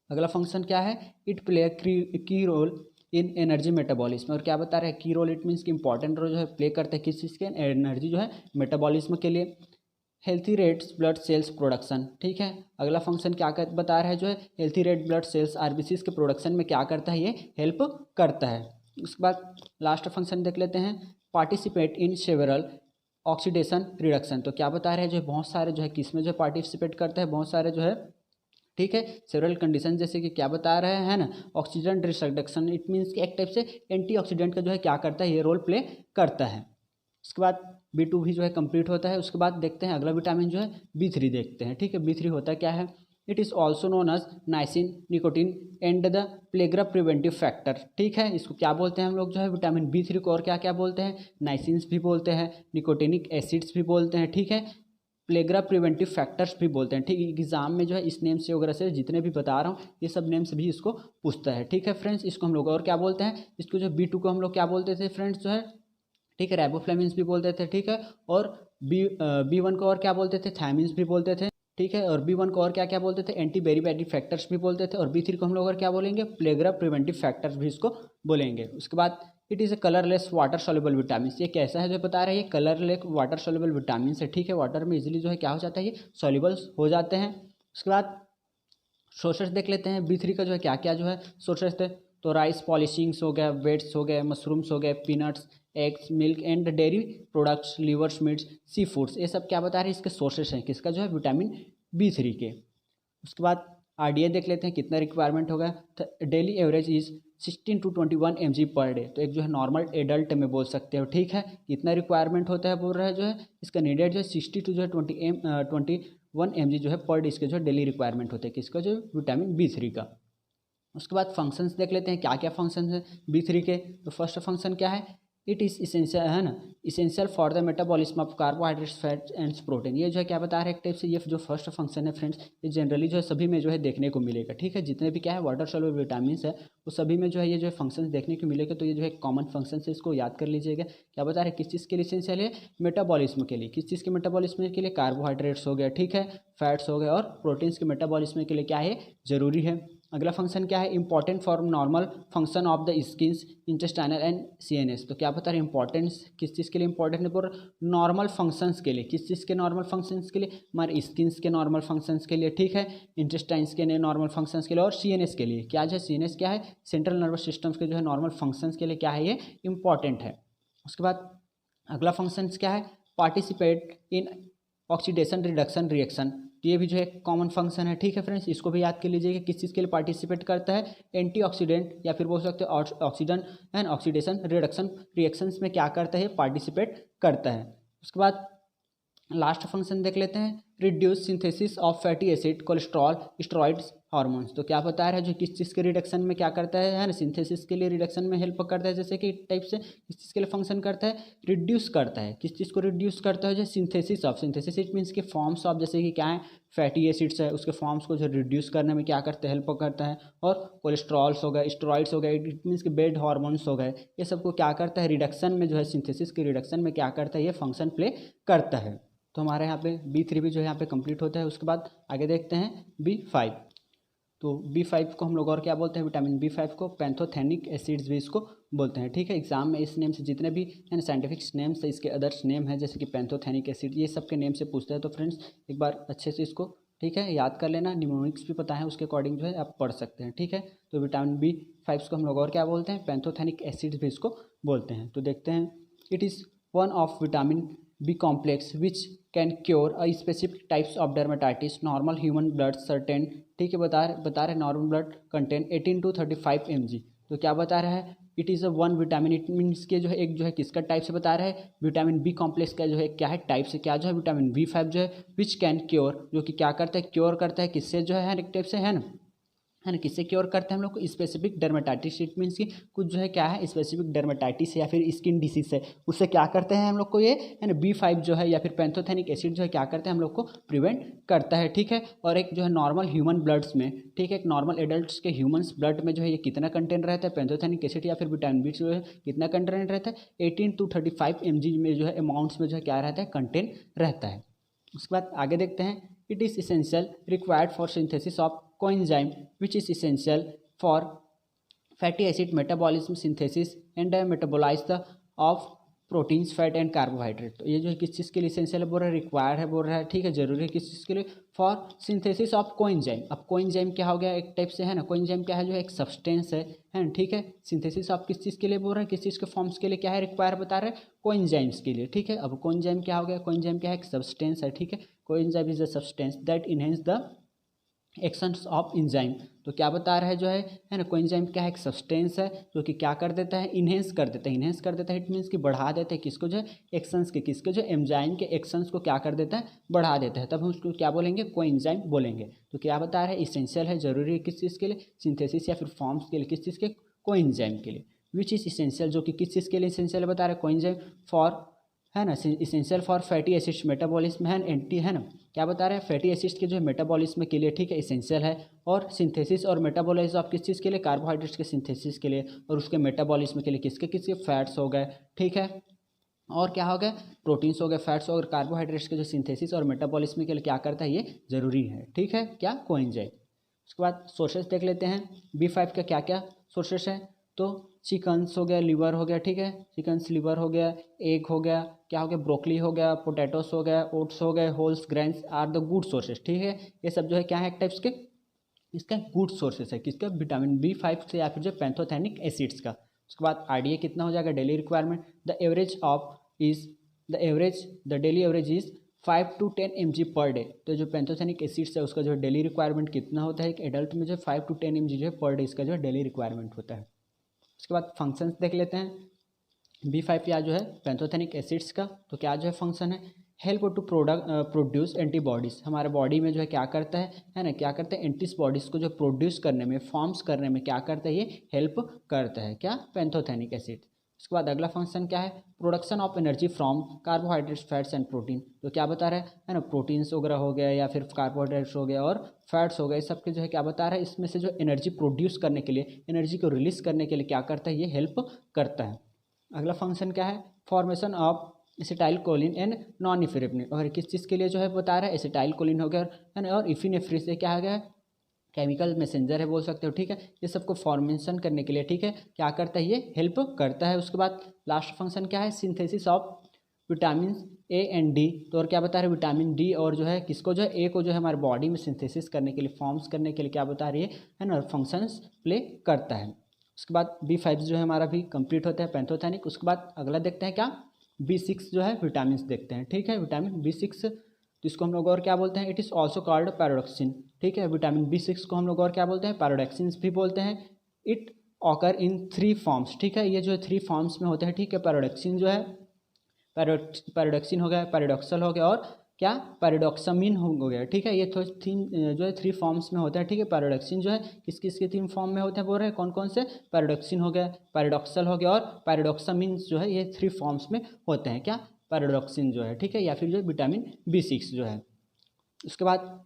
S1: अगला फंक्शन क्या है, इट प्ले की रोल इन एनर्जी मेटाबॉलिज्म। और क्या बता रहे हैं, की रोल इट मीन्स कि इंपॉर्टेंट रोल जो है प्ले करते हैं किस चीज़ के, एनर्जी जो है मेटाबॉलिज्म के लिए। Healthy reds blood cells production ठीक है। अगला फंक्शन क्या बता रहा है जो है, healthy red blood cells RBCs के प्रोडक्शन में क्या करता है, ये हेल्प करता है। उसके बाद लास्ट फंक्शन देख लेते हैं, participate in several oxidation reduction. तो क्या बता रहे हैं, जो बहुत सारे जो है किस में जो पार्टिसिपेट करता है, बहुत सारे जो है ठीक है सेवरल कंडीशन, जैसे कि क्या बता रहे हैं ना, ऑक्सीजन रिडक्शन इट मीन्स कि एक टाइप से एंटीऑक्सीडेंट का जो है क्या करता है, ये रोल प्ले करता है। उसके बाद B2 भी जो है कंप्लीट होता है। उसके बाद देखते हैं अगला विटामिन जो है B3 देखते हैं ठीक है। B3 होता क्या है, it is also known as niacin, nicotine and the pellagra preventive factor ठीक है। इसको क्या बोलते हैं हम लोग जो है विटामिन B3 को, और क्या क्या बोलते हैं, नाइसिन्स भी बोलते हैं, निकोटिनिक एसिड्स भी बोलते हैं ठीक है, प्लेग्रा प्रिवेंटिव फैक्टर्स भी बोलते हैं ठीक है। एग्जाम में जो है इस नेम से वगैरह से जितने भी बता रहा हूँ ये सब नेम से भी इसको पूछता है ठीक है फ्रेंड्स। इसको हम लोग और क्या बोलते हैं, इसको जो B2 को हम लोग क्या बोलते थे फ्रेंड्स जो है ठीक है, राइबोफ्लेविन्स भी बोलते थे ठीक है, और B1 को और क्या बोलते थे, थायमिन्स भी बोलते थे ठीक है, और B1 को और क्या क्या बोलते थे, एंटी बेरीबैटिक फैक्टर्स भी बोलते थे, और B3 को हम लोग और क्या बोलेंगे, प्लेग्रा प्रिवेंटिव फैक्टर्स भी इसको बोलेंगे। उसके बाद it is a colourless water soluble vitamin. ये कैसा है जो बता रहे हैं, ये कलरलेस वाटर सॉल्युबल विटामिन है ठीक है, वाटर में इजीली जो है क्या हो जाता है, ये सॉल्युबल हो जाते हैं। उसके बाद सोर्सेस देख लेते हैं B3 का जो है क्या क्या जो है सोर्सेस थे। तो राइस पॉलिशिंग्स हो गया, वेट्स हो गए, मशरूम्स हो गए, peanuts, eggs, milk and dairy products, levers, meets, sea foods, ये सब क्या बता रहे हैं, इसके सोर्सेस हैं किसका जो है विटामिन B3 के। उसके बाद RDA देख लेते हैं कितना रिक्वायरमेंट होगा। तो daily average is 16 to 21 mg per day. तो एक जो है नॉर्मल एडल्ट में बोल सकते हो ठीक है, कितना रिक्वायरमेंट होता है बोल रहा है जो है, इसका नीडेड जो है 60 to जो है 21 mg जो है पर डे इसके जो डेली रिक्वायरमेंट होते हैं किसका, जो विटामिन B3 का। उसके बाद फंक्शंस देख लेते हैं क्या क्या फंक्शंस हैं B3 के। तो फर्स्ट फंक्शन क्या है, इट इज़ इसेंशियल है ना, essential for the metabolism of carbohydrates, fats and protein. ये जो है क्या बता रहे हैं एक टाइप से, ये जो फर्स्ट फंक्शन है फ्रेंड्स, ये जनरली जो है सभी में जो है देखने को मिलेगा ठीक है, जितने भी क्या है वाटर सॉल्युबल विटामिन है वो सभी में जो है ये जो है फंक्शन देखने को मिलेगा। तो ये जो है कॉमन फंक्शन है, इसको याद कर लीजिएगा। क्या बता रहे हैं, किस चीज़ के लिए इसेंशियल है, मेटाबॉलिज्म के लिए। किस चीज़ के मेटाबॉलिज्म के लिए, कार्बोहाइड्रेट्स हो गया ठीक है, फैट्स हो गए, और प्रोटीन्स के मेटाबॉलिज्म के लिए क्या है, जरूरी है। अगला फंक्शन क्या है, important for normal function of the skins, intestinal and CNS। तो क्या बता रहे हैं इंपॉर्टेंस किस चीज़ के लिए इंपॉर्टेंट है, पर नॉर्मल फंक्शंस के लिए। किस चीज़ के नॉर्मल फंक्शंस के लिए, हमारे स्किन्स के नॉर्मल फंक्शंस के लिए ठीक है, इंटेस्टाइन्स के नॉर्मल फंक्शंस के लिए, और CNS के लिए। क्या जो है CNS क्या है, सेंट्रल नर्वस सिस्टम्स के जो है नॉर्मल फंक्शंस के लिए क्या है, ये इंपॉर्टेंट है। उसके बाद अगला फंक्शंस क्या है, participate in oxidation reduction reaction. तो ये भी जो है कॉमन फंक्शन है ठीक है फ्रेंड्स, इसको भी याद कर लीजिएगा किस चीज़ के लिए पार्टिसिपेट करता है, एंटीऑक्सीडेंट या फिर बोल सकते हैं oxygen and oxidation reduction reactions में क्या करता है, पार्टिसिपेट करता है। उसके बाद लास्ट फंक्शन देख लेते हैं, reduce synthesis of fatty acid, cholesterol, steroids hormones. तो क्या बता रहा है जो किस चीज़ के रिडक्शन में क्या करता है ना, सिंथेसिस के लिए रिडक्शन में हेल्प करता है, जैसे कि टाइप से किस चीज़ के लिए फंक्शन करता है, रिड्यूस करता है। किस चीज़ को रिड्यूस करता है, जो synthesis of, synthesis it means के फॉर्म्स ऑफ, जैसे कि क्या है फैटी एसिड्स है उसके फॉर्म्स को जो रिड्यूस करने में क्या करता है, हेल्प करता है। और कोलेस्ट्रॉल्स हो गए, स्टेरॉइड्स हो गए, इट मीन्स के बेड हार्मोन्स हो गए, ये सबको क्या करता है रिडक्शन में, जो है सिंथेसिस के रिडक्शन में क्या करता है, ये फंक्शन प्ले करता है। तो हमारे यहाँ पे B3 भी जो है यहाँ पे कंप्लीट होता है। उसके बाद आगे देखते हैं B5। तो B5 को हम लोग और क्या बोलते हैं, विटामिन B5 को पैंथोथेनिक एसिड्स भी इसको बोलते हैं, ठीक है। एग्जाम में इस नेम से जितने भी है ना साइंटिफिक नेम्स है, इसके अदर्स नेम है जैसे कि पैंथोथेनिक एसिड, ये सब के नेम से पूछते हैं। तो फ्रेंड्स एक बार अच्छे से इसको ठीक है याद कर लेना, निमोनिक्स भी पता है उसके अकॉर्डिंग जो है आप पढ़ सकते हैं, ठीक है। तो विटामिन B5 को हम लोग और क्या बोलते हैं, पैंथोथेनिक एसिड्स भी इसको बोलते हैं। तो देखते हैं, it is one of vitamin B complex which can cure a specific types of dermatitis. Normal human blood certain, ठीक है, बता रहे normal blood contain 18 to 35 mg। तो क्या बता रहा है, it is a one vitamin, it means के जो है एक जो है किसका टाइप से बता रहा है, विटामिन B कॉम्प्लेक्स का जो है क्या है टाइप से, क्या जो है विटामिन B5 जो है विच कैन क्योर, जो कि क्या करता है क्योर करता है किससे जो है एक टाइप से है ना किससे क्योर करते हैं हम लोग को, स्पेसिफिक डर्मेटाइटिस। इट मीन्स कि कुछ जो है क्या है स्पेसिफिक डर्मेटाइटिस या फिर स्किन डिसीज है, उससे क्या करते हैं हम लोग को ये है ना B5 जो है या फिर पैंथोथेनिक एसिड जो है क्या करते हैं हम लोग को प्रिवेंट करता है, ठीक है। और एक जो है नॉर्मल ह्यूमन ब्लड्स में, ठीक है, एक नॉर्मल एडल्ट्स के ह्यूमन्स ब्लड में जो है ये कितना कंटेंट रहता है, पैंथोथेनिक एसिड या फिर विटामिन B जो है कितना कंटेंट रहता है, 18 to 35 mg में जो है अमाउंट्स में जो है क्या रहता है कंटेंट रहता है। उसके बाद आगे देखते हैं, it is essential required for synthesis of coenzyme which is essential for fatty acid metabolism synthesis and metabolize the of proteins fat and carbohydrate. तो ये जो है किस चीज़ के लिए इसेंशियल है बोल रहा है, रिक्वायर्ड है बोल रहा है, ठीक है, जरूरी है किस चीज़ के लिए, फॉर सिंथेसिस ऑफ कोएंजाइम। अब कोएंजाइम क्या हो गया, एक टाइप से है ना, कोएंजाइम क्या है जो है एक सब्सटेंस है ना, ठीक है। सिंथेसिस ऑफ किस चीज़ के लिए बोल रहा है, किस चीज़ के फॉर्म्स के लिए क्या है रिक्वायर बता रहे हैं, कोएंजाइम्स के लिए, ठीक है। अब कोएंजाइम क्या हो गया, कोएंजाइम क्या है एक सब्सटेंस है, ठीक है। Coenzyme is a substance that enhance the actions of enzyme. तो क्या बता रहा है जो है ना, कोएंजाइम क्या है एक सब्सटेंस है जो कि क्या कर देता है, इन्हेंस कर देता है, इन्हेंस कर देता है, इट मीन्स कि बढ़ा देता है किसको जो है एक्शंस के, किसके जो एंजाइम के एक्शंस को क्या कर देता है बढ़ा देता है, तब हम उसको क्या बोलेंगे कोएंजाइम बोलेंगे। तो क्या बता रहा है इसेंशियल है, जरूरी है किस चीज़ के लिए, सिंथेसिस या फिर फॉर्म्स के लिए, किस चीज़ के कोएंजाइम के लिए, विच इज इसेंशियल जो कि किस चीज़ के लिए इसेंशियल बता रहा है, कोएंजाइम फॉर है ना, essential for fatty acids metabolism है एंटी है ना, क्या बता रहे हैं फैटी एसिड्स के जो है मेटाबॉलिज्म के लिए, ठीक है, इसेंशियल है। और सिंथेसिस और मेटाबॉलिज्म ऑफ किस चीज़ के लिए, कार्बोहाइड्रेट्स के सिंथेसिस के लिए, और उसके मेटाबॉलिज्म के लिए किसके किसके फैट्स हो गए, ठीक है, और क्या हो गया प्रोटीन्स हो गए, फैट्स और कार्बोहाइड्रेट्स के जो सिंथेसिस और मेटाबॉलिज्म के लिए क्या करता है ये जरूरी है, ठीक है, क्या कोएंजाइम। उसके बाद सोर्सेस देख लेते हैं B5 का क्या क्या सोर्सेस हैं। तो चिकन्स हो गया, लिवर हो गया, ठीक है, चिकन्स लिवर हो गया, एग हो गया, क्या हो गया ब्रोकली हो गया, पोटैटोस हो गया, ओट्स हो गए, wholes grains are the good sources, ठीक है। ये सब जो है क्या है एक टाइप्स के इसका गुड सोर्सेस है, किसका विटामिन B5 से या फिर जो पैंथोथेनिक एसिड्स का। उसके बाद RDA कितना हो जाएगा daily requirement, the daily average is 5 to 10 mg per day. तो जो पैंथोथेनिक एसिड्स है उसका जो डेली रिक्वायरमेंट कितना होता है, एक एडल्ट में जो 5 to 10 mg जो है पर डे इसका जो डेली रिक्वायरमेंट होता है। उसके बाद फंक्शंस देख लेते हैं B5 या जो है पैंथोथेनिक एसिड्स का। तो क्या जो है फंक्शन है, हेल्प टू प्रोड्यूस एंटीबॉडीज़, हमारे बॉडी में जो है क्या करता है ना, क्या करता है एंटीबॉडीज़ को जो प्रोड्यूस करने में, फॉर्म्स करने में क्या करता है ये हेल्प करता है, क्या पैंथोथेनिक एसिड। उसके बाद अगला फंक्शन क्या है, production of energy from carbohydrates fats and protein. तो क्या बता रहा है ना, प्रोटीन्स वगैरह हो गया या फिर कार्बोहाइड्रेट्स हो गया और फैट्स हो गए, सबके जो है क्या बता रहा है इसमें से जो एनर्जी प्रोड्यूस करने के लिए, एनर्जी को रिलीज करने के लिए क्या करता है ये हेल्प करता है। अगला फंक्शन क्या है, formation of acetylcholine and non epinephrine. और किस चीज़ के लिए जो है बता रहा है एसिटाइल कोलिन हो गया है ना, और इफिनेफ्रिन से क्या आ गया केमिकल मैसेंजर है बोल सकते हो, ठीक है, ये सबको फॉर्मेशन करने के लिए, ठीक है, क्या करता है ये हेल्प करता है। उसके बाद लास्ट फंक्शन क्या है, synthesis of vitamin A and D। तो और क्या बता रहे हैं विटामिन D और जो है किसको जो है A को जो है हमारे बॉडी में सिंथेसिस करने के लिए, फॉर्म्स करने के लिए क्या बता रही है ना, फंक्शंस प्ले करता है। उसके बाद B5 जो है हमारा भी कंप्लीट होता है पैंथोथेनिक। उसके बाद अगला देखते हैं क्या, B6 जो है विटामिन देखते हैं, ठीक है, विटामिन B6 तो इसको हम लोग और क्या बोलते हैं, इट इज़ ऑल्सो कॉल्ड पैरोडक्सिन, ठीक है। विटामिन B6 को हम लोग और क्या बोलते हैं पैरोडक्सिन भी बोलते हैं। इट ऑकर इन 3 फॉर्म्स, ठीक है, ये जो है 3 फॉर्म्स में होते हैं, ठीक है। पैरोडक्सिन जो है पैरोडक्सिन हो गया, पैराडॉक्सल हो गया और क्या पैराडॉक्सामिन हो गया, ठीक है। ये तो तीन जो है 3 फॉर्म्स में होता है, ठीक है। पैराडॉक्सिन जो है किस किस के 3 फॉर्म में होते हैं बोल रहे हैं, कौन कौन से, पैराडॉक्सिन हो गया, पैराडॉक्सल हो गया और पैराडॉक्सामिन जो है, ये 3 फॉर्म्स में होते हैं क्या, पैराडॉक्सिन जो है, ठीक है, या फिर जो विटामिन B6 जो है। उसके बाद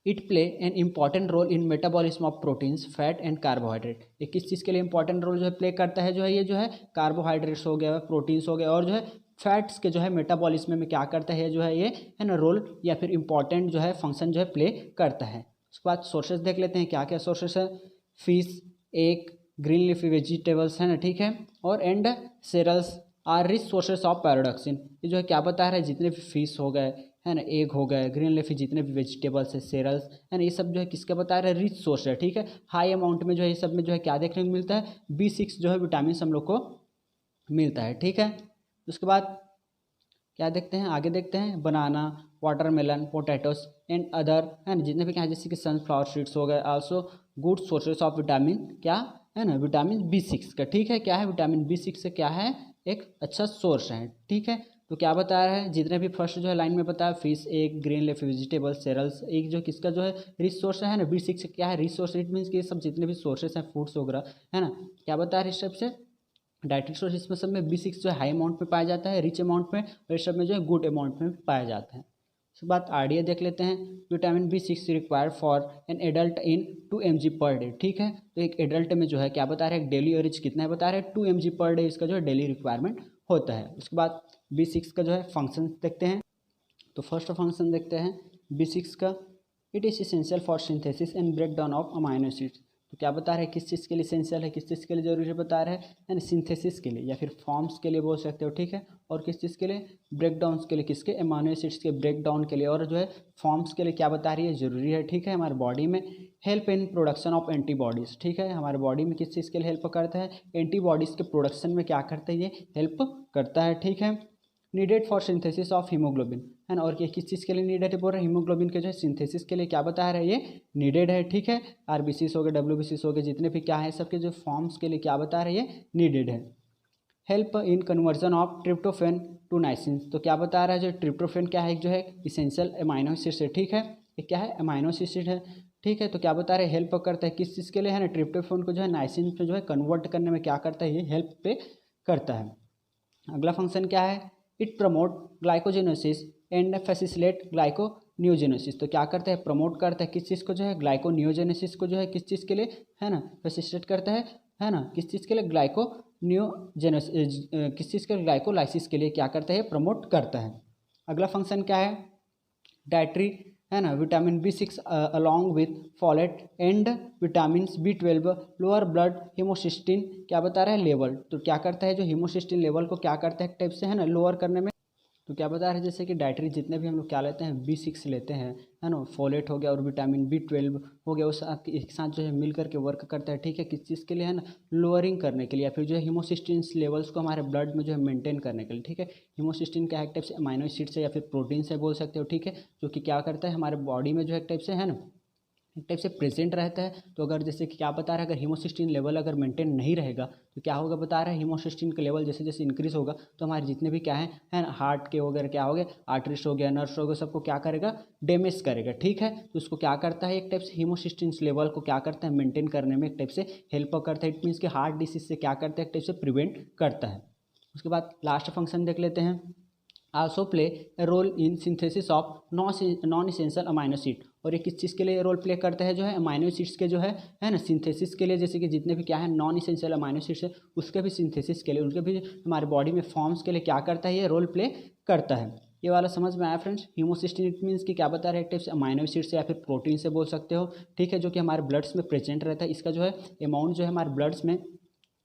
S1: it play an important role in metabolism of proteins, fat and carbohydrate. ये किस चीज़ के लिए इंपॉर्टेंट रोल जो है प्ले करता है, जो है ये जो है कार्बोहाइड्रेट्स हो गया, प्रोटीन्स हो गया और जो है फैट्स के जो है मेटाबॉलिज्म में क्या करता है जो है, ये है ना रोल या फिर इंपॉर्टेंट जो है फंक्शन जो है प्ले करता है। उसके बाद सोर्सेज देख लेते हैं, क्या क्या सोर्सेस है, fish, egg, green leafy vegetables है ना, ठीक है, और and cereals are rich sources of pyridoxine. ये जो है क्या बता रहा है, जितने भी फिश हो गए है ना, एग हो गए, ग्रीन लीफी जितने भी वेजिटेबल्स है, सेरल्स है ना, ये सब जो है किसका बता रहा है, रिच सोर्स है, ठीक है। हाई अमाउंट में जो है ये सब में जो है क्या देखने को मिलता है, B6 जो है विटामिन हम लोग को मिलता है, ठीक है। उसके बाद क्या देखते हैं, आगे देखते हैं, बनाना, वाटरमेलन, पोटैटोस एंड अदर है ना, जितने भी क्या है, जैसे कि सनफ्लावर सीड्स हो गए, also good sources of vitamin, क्या है ना, विटामिन B6 का, ठीक है, क्या है विटामिन B6 से क्या है, एक अच्छा सोर्स है, ठीक है। तो क्या बता रहा है, जितने भी फर्स्ट जो है लाइन में बताया, fish, egg, green leafy vegetables, cereals, एक जो किसका जो है रिच सोर्स है ना, B6 क्या है, रिच सोर्स, इट मीन्स कि सब जितने भी सोर्सेस हैं फूड्स वगैरह है ना, क्या बता रहे हैं इस टाइप से, डाइटरी सोर्स, इसमें सब में B6 जो है हाई अमाउंट में पाया जाता है, रिच अमाउंट में, और इस सब में जो है गुड अमाउंट में पाया जाता है। उसके बाद आरडीए देख लेते हैं, vitamin B6 required for an adult in 2 mg per day, ठीक है। तो एक एडल्ट में जो है क्या बता रहे हैं, डेली एवरेज कितना है बता रहे हैं, 2 mg पर डे इसका जो है डेली रिक्वायरमेंट होता है। उसके बाद B6 का जो है फंक्शन देखते हैं, तो फर्स्ट फंक्शन देखते हैं B6 का, it is essential for synthesis and break down of amino acids. तो क्या बता रहे हैं, किस चीज़ के लिए इसेंशियल है, किस चीज़ के लिए जरूरी है बता रहे हैं, यानी सिंथेसिस के लिए या फिर फॉर्म्स के लिए बोल सकते हो, ठीक है। और किस चीज़ के लिए, ब्रेक डाउन के लिए, किसके, अमाइनो एसिड्स के ब्रेक डाउन के लिए, और जो है फॉर्म्स के लिए क्या बता रही है, जरूरी है, ठीक है, हमारे बॉडी में। Help in production of antibodies, ठीक है, हमारे बॉडी में किस चीज़ के लिए हेल्प करता है, एंटीबॉडीज़ के प्रोडक्शन में क्या करता है, ये हेल्प करता है, ठीक है। Needed for synthesis of haemoglobin है ना, और ये किस चीज़ के लिए नीडेड है बोल रहे हैं, हीमोग्लोबिन के जो है सिंथेसिस के लिए क्या बता रहा है, ये नीडेड है, ठीक है। RBCs हो गए, WBCs हो गए, जितने भी क्या है सबके जो फॉर्म्स के लिए क्या बता रहे हैं, ये नीडेड है। Help in conversion of tryptophan to niacin. तो क्या बता रहा है, जो ट्रिप्टोफेन क्या है, जो है इसेंशियल अमाइनो एसिड है, ठीक है, ये क्या है, अमाइनो एसिड है, ठीक है। तो क्या बता रहे हैं, हेल्प करता है किस चीज़ के लिए है ना, ट्रिप्टोफेन को जो है नाइसिन पे जो है कन्वर्ट करने में क्या करता है, ये हेल्प पे करता है। अगला फंक्शन क्या है, it promote glycogenosis and facilitate glyconeogenesis. तो क्या करता है, प्रमोट करता है किस चीज़ को, जो है ग्लाइकोनियोजेनेसिस को, जो है किस चीज़ के लिए है ना, फैसिलिटेट करता है ना, किस चीज़ के लिए, ग्लाइकोनियोजेनेस, किस चीज़ के, ग्लाइकोलाइसिस के लिए क्या करता है, प्रमोट करता है। अगला फंक्शन क्या है, डाइटरी है ना, vitamin B6 along with folate and vitamin B12 lower blood homocysteine क्या बता रहा है, लेवल। तो क्या करता है, जो हीमोसिस्टिन लेवल को क्या करता है, एक टाइप से है ना लोअर करने में। तो क्या बता रहे हैं, जैसे कि डाइटरी जितने भी हम लोग क्या लेते हैं, B6 लेते हैं है ना, फोलेट हो गया और विटामिन B12 हो गया, उस एक साथ जो है मिल करके वर्क करता है, ठीक है, किस चीज़ के लिए है ना, लोअरिंग करने के लिए, या फिर जो है हीमोसिस्टिन लेवल्स को हमारे ब्लड में जो है मेंटेन करने के लिए, ठीक है। हीमोसिस्टिन क्या एक टाइप से अमाइनो एसिड से या फिर प्रोटीन से बोल सकते हो, ठीक है, जो कि क्या करता है हमारे बॉडी में जो है एक टाइप से है ना, एक टाइप से प्रेजेंट रहता है। तो अगर जैसे कि क्या बता रहा है, अगर हीमोसिस्टिन लेवल अगर मेंटेन नहीं रहेगा तो क्या होगा बता रहा है, हीमोसिस्टिन का लेवल जैसे जैसे इंक्रीज होगा तो हमारे जितने भी क्या है ना, हार्ट के वगैरह क्या हो गए, आर्टरीज हो गया, नर्व्स हो गए, सबको क्या करेगा, डैमेज करेगा, ठीक है। तो उसको क्या करता है, एक टाइप से हीमोसिस्टिन लेवल को क्या करता है, मेंटेन करने में एक टाइप से हेल्प करता है। इट मीन्स कि हार्ट डिसीज से क्या करता है, एक टाइप से प्रिवेंट करता है। उसके बाद लास्ट फंक्शन देख लेते हैं, also play a role in synthesis of non essential amino acid. और ये किस चीज़ के लिए रोल प्ले करता है, जो है अमाइनो एसिड्स के जो है ना सिंथेसिस के लिए, जैसे कि जितने भी क्या है नॉन इसेंशियल अमाइनो एसिड्स है उसके भी सिंथेसिस के लिए, उनके भी हमारे बॉडी में फॉर्म्स के लिए क्या करता है, ये रोल प्ले करता है। ये वाला समझ में आया फ्रेंड्स। हीमोसिस्टिन इट मीन्स कि क्या बता रहे हैं, टाइप से अमाइनो एसिड से या फिर प्रोटीन से बोल सकते हो, ठीक है, जो कि हमारे ब्लड्स में प्रेजेंट रहता है। इसका जो है अमाउंट जो है हमारे ब्लड्स में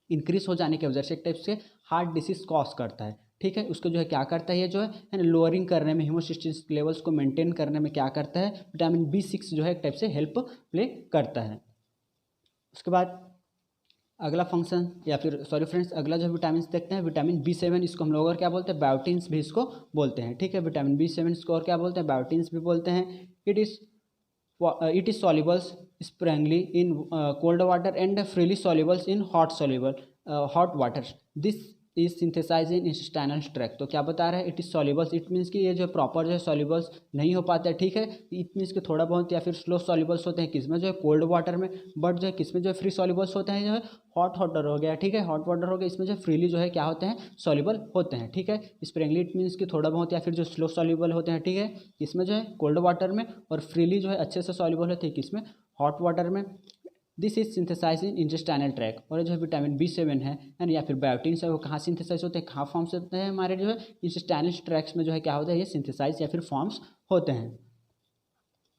S1: इंक्रीज हो जाने की वजह से एक टाइप से हार्ट डिसीज कॉज करता है, ठीक है। उसको जो है क्या करता है, ये जो है लोअरिंग करने में, हीमोसिस्टिन लेवल्स को मेंटेन करने में क्या करता है, विटामिन B6 जो है एक टाइप से हेल्प प्ले करता है। उसके बाद अगला फंक्शन या फिर सॉरी फ्रेंड्स, अगला जो विटामिन देखते हैं, विटामिन B7, इसको हम लोग और क्या बोलते हैं, बायोटिन्स भी इसको बोलते हैं, ठीक है। विटामिन B7 इसको और क्या बोलते हैं, बायोटिन्स भी बोलते हैं। It is solubles sparingly in cold water and freely solubles in hot water. This is synthesize in intestinal tract. तो क्या बता रहा है, it is solubles, it means कि ये जो प्रॉपर जो है सॉल्युबल्स नहीं हो पाता है, ठीक है। इट मीन्स कि थोड़ा बहुत या फिर स्लो सॉल्युबल्स होते हैं किसमें, जो है कोल्ड वाटर में, बट जो है किसमें जो है फ्री सॉल्युबल्स होते हैं, जो है हॉट वाटर हो गया, ठीक है, हॉट वाटर हो गया, इसमें जो फ्रीली जो है क्या होते हैं, सॉल्युबल होते हैं, ठीक है। स्प्रिंगली इट मीन्स कि थोड़ा बहुत या फिर जो स्लो सॉल्युबल होते हैं, ठीक है, इसमें जो है कोल्ड वाटर में, और फ्रीली जो है अच्छे से सॉल्युबल होते हैं किसमें, हॉट वाटर में। This is synthesize in intestinal tract. और जो है विटामिन B7 है ना, या फिर बायोटिन है, वो कहाँ सिंथेसाइज होते हैं, कहाँ फॉर्म्स होते हैं, हमारे जो है इंटेस्टाइनल ट्रैक्स में जो है क्या होता है, ये सिंथेसाइज या फिर फॉर्म्स होते हैं।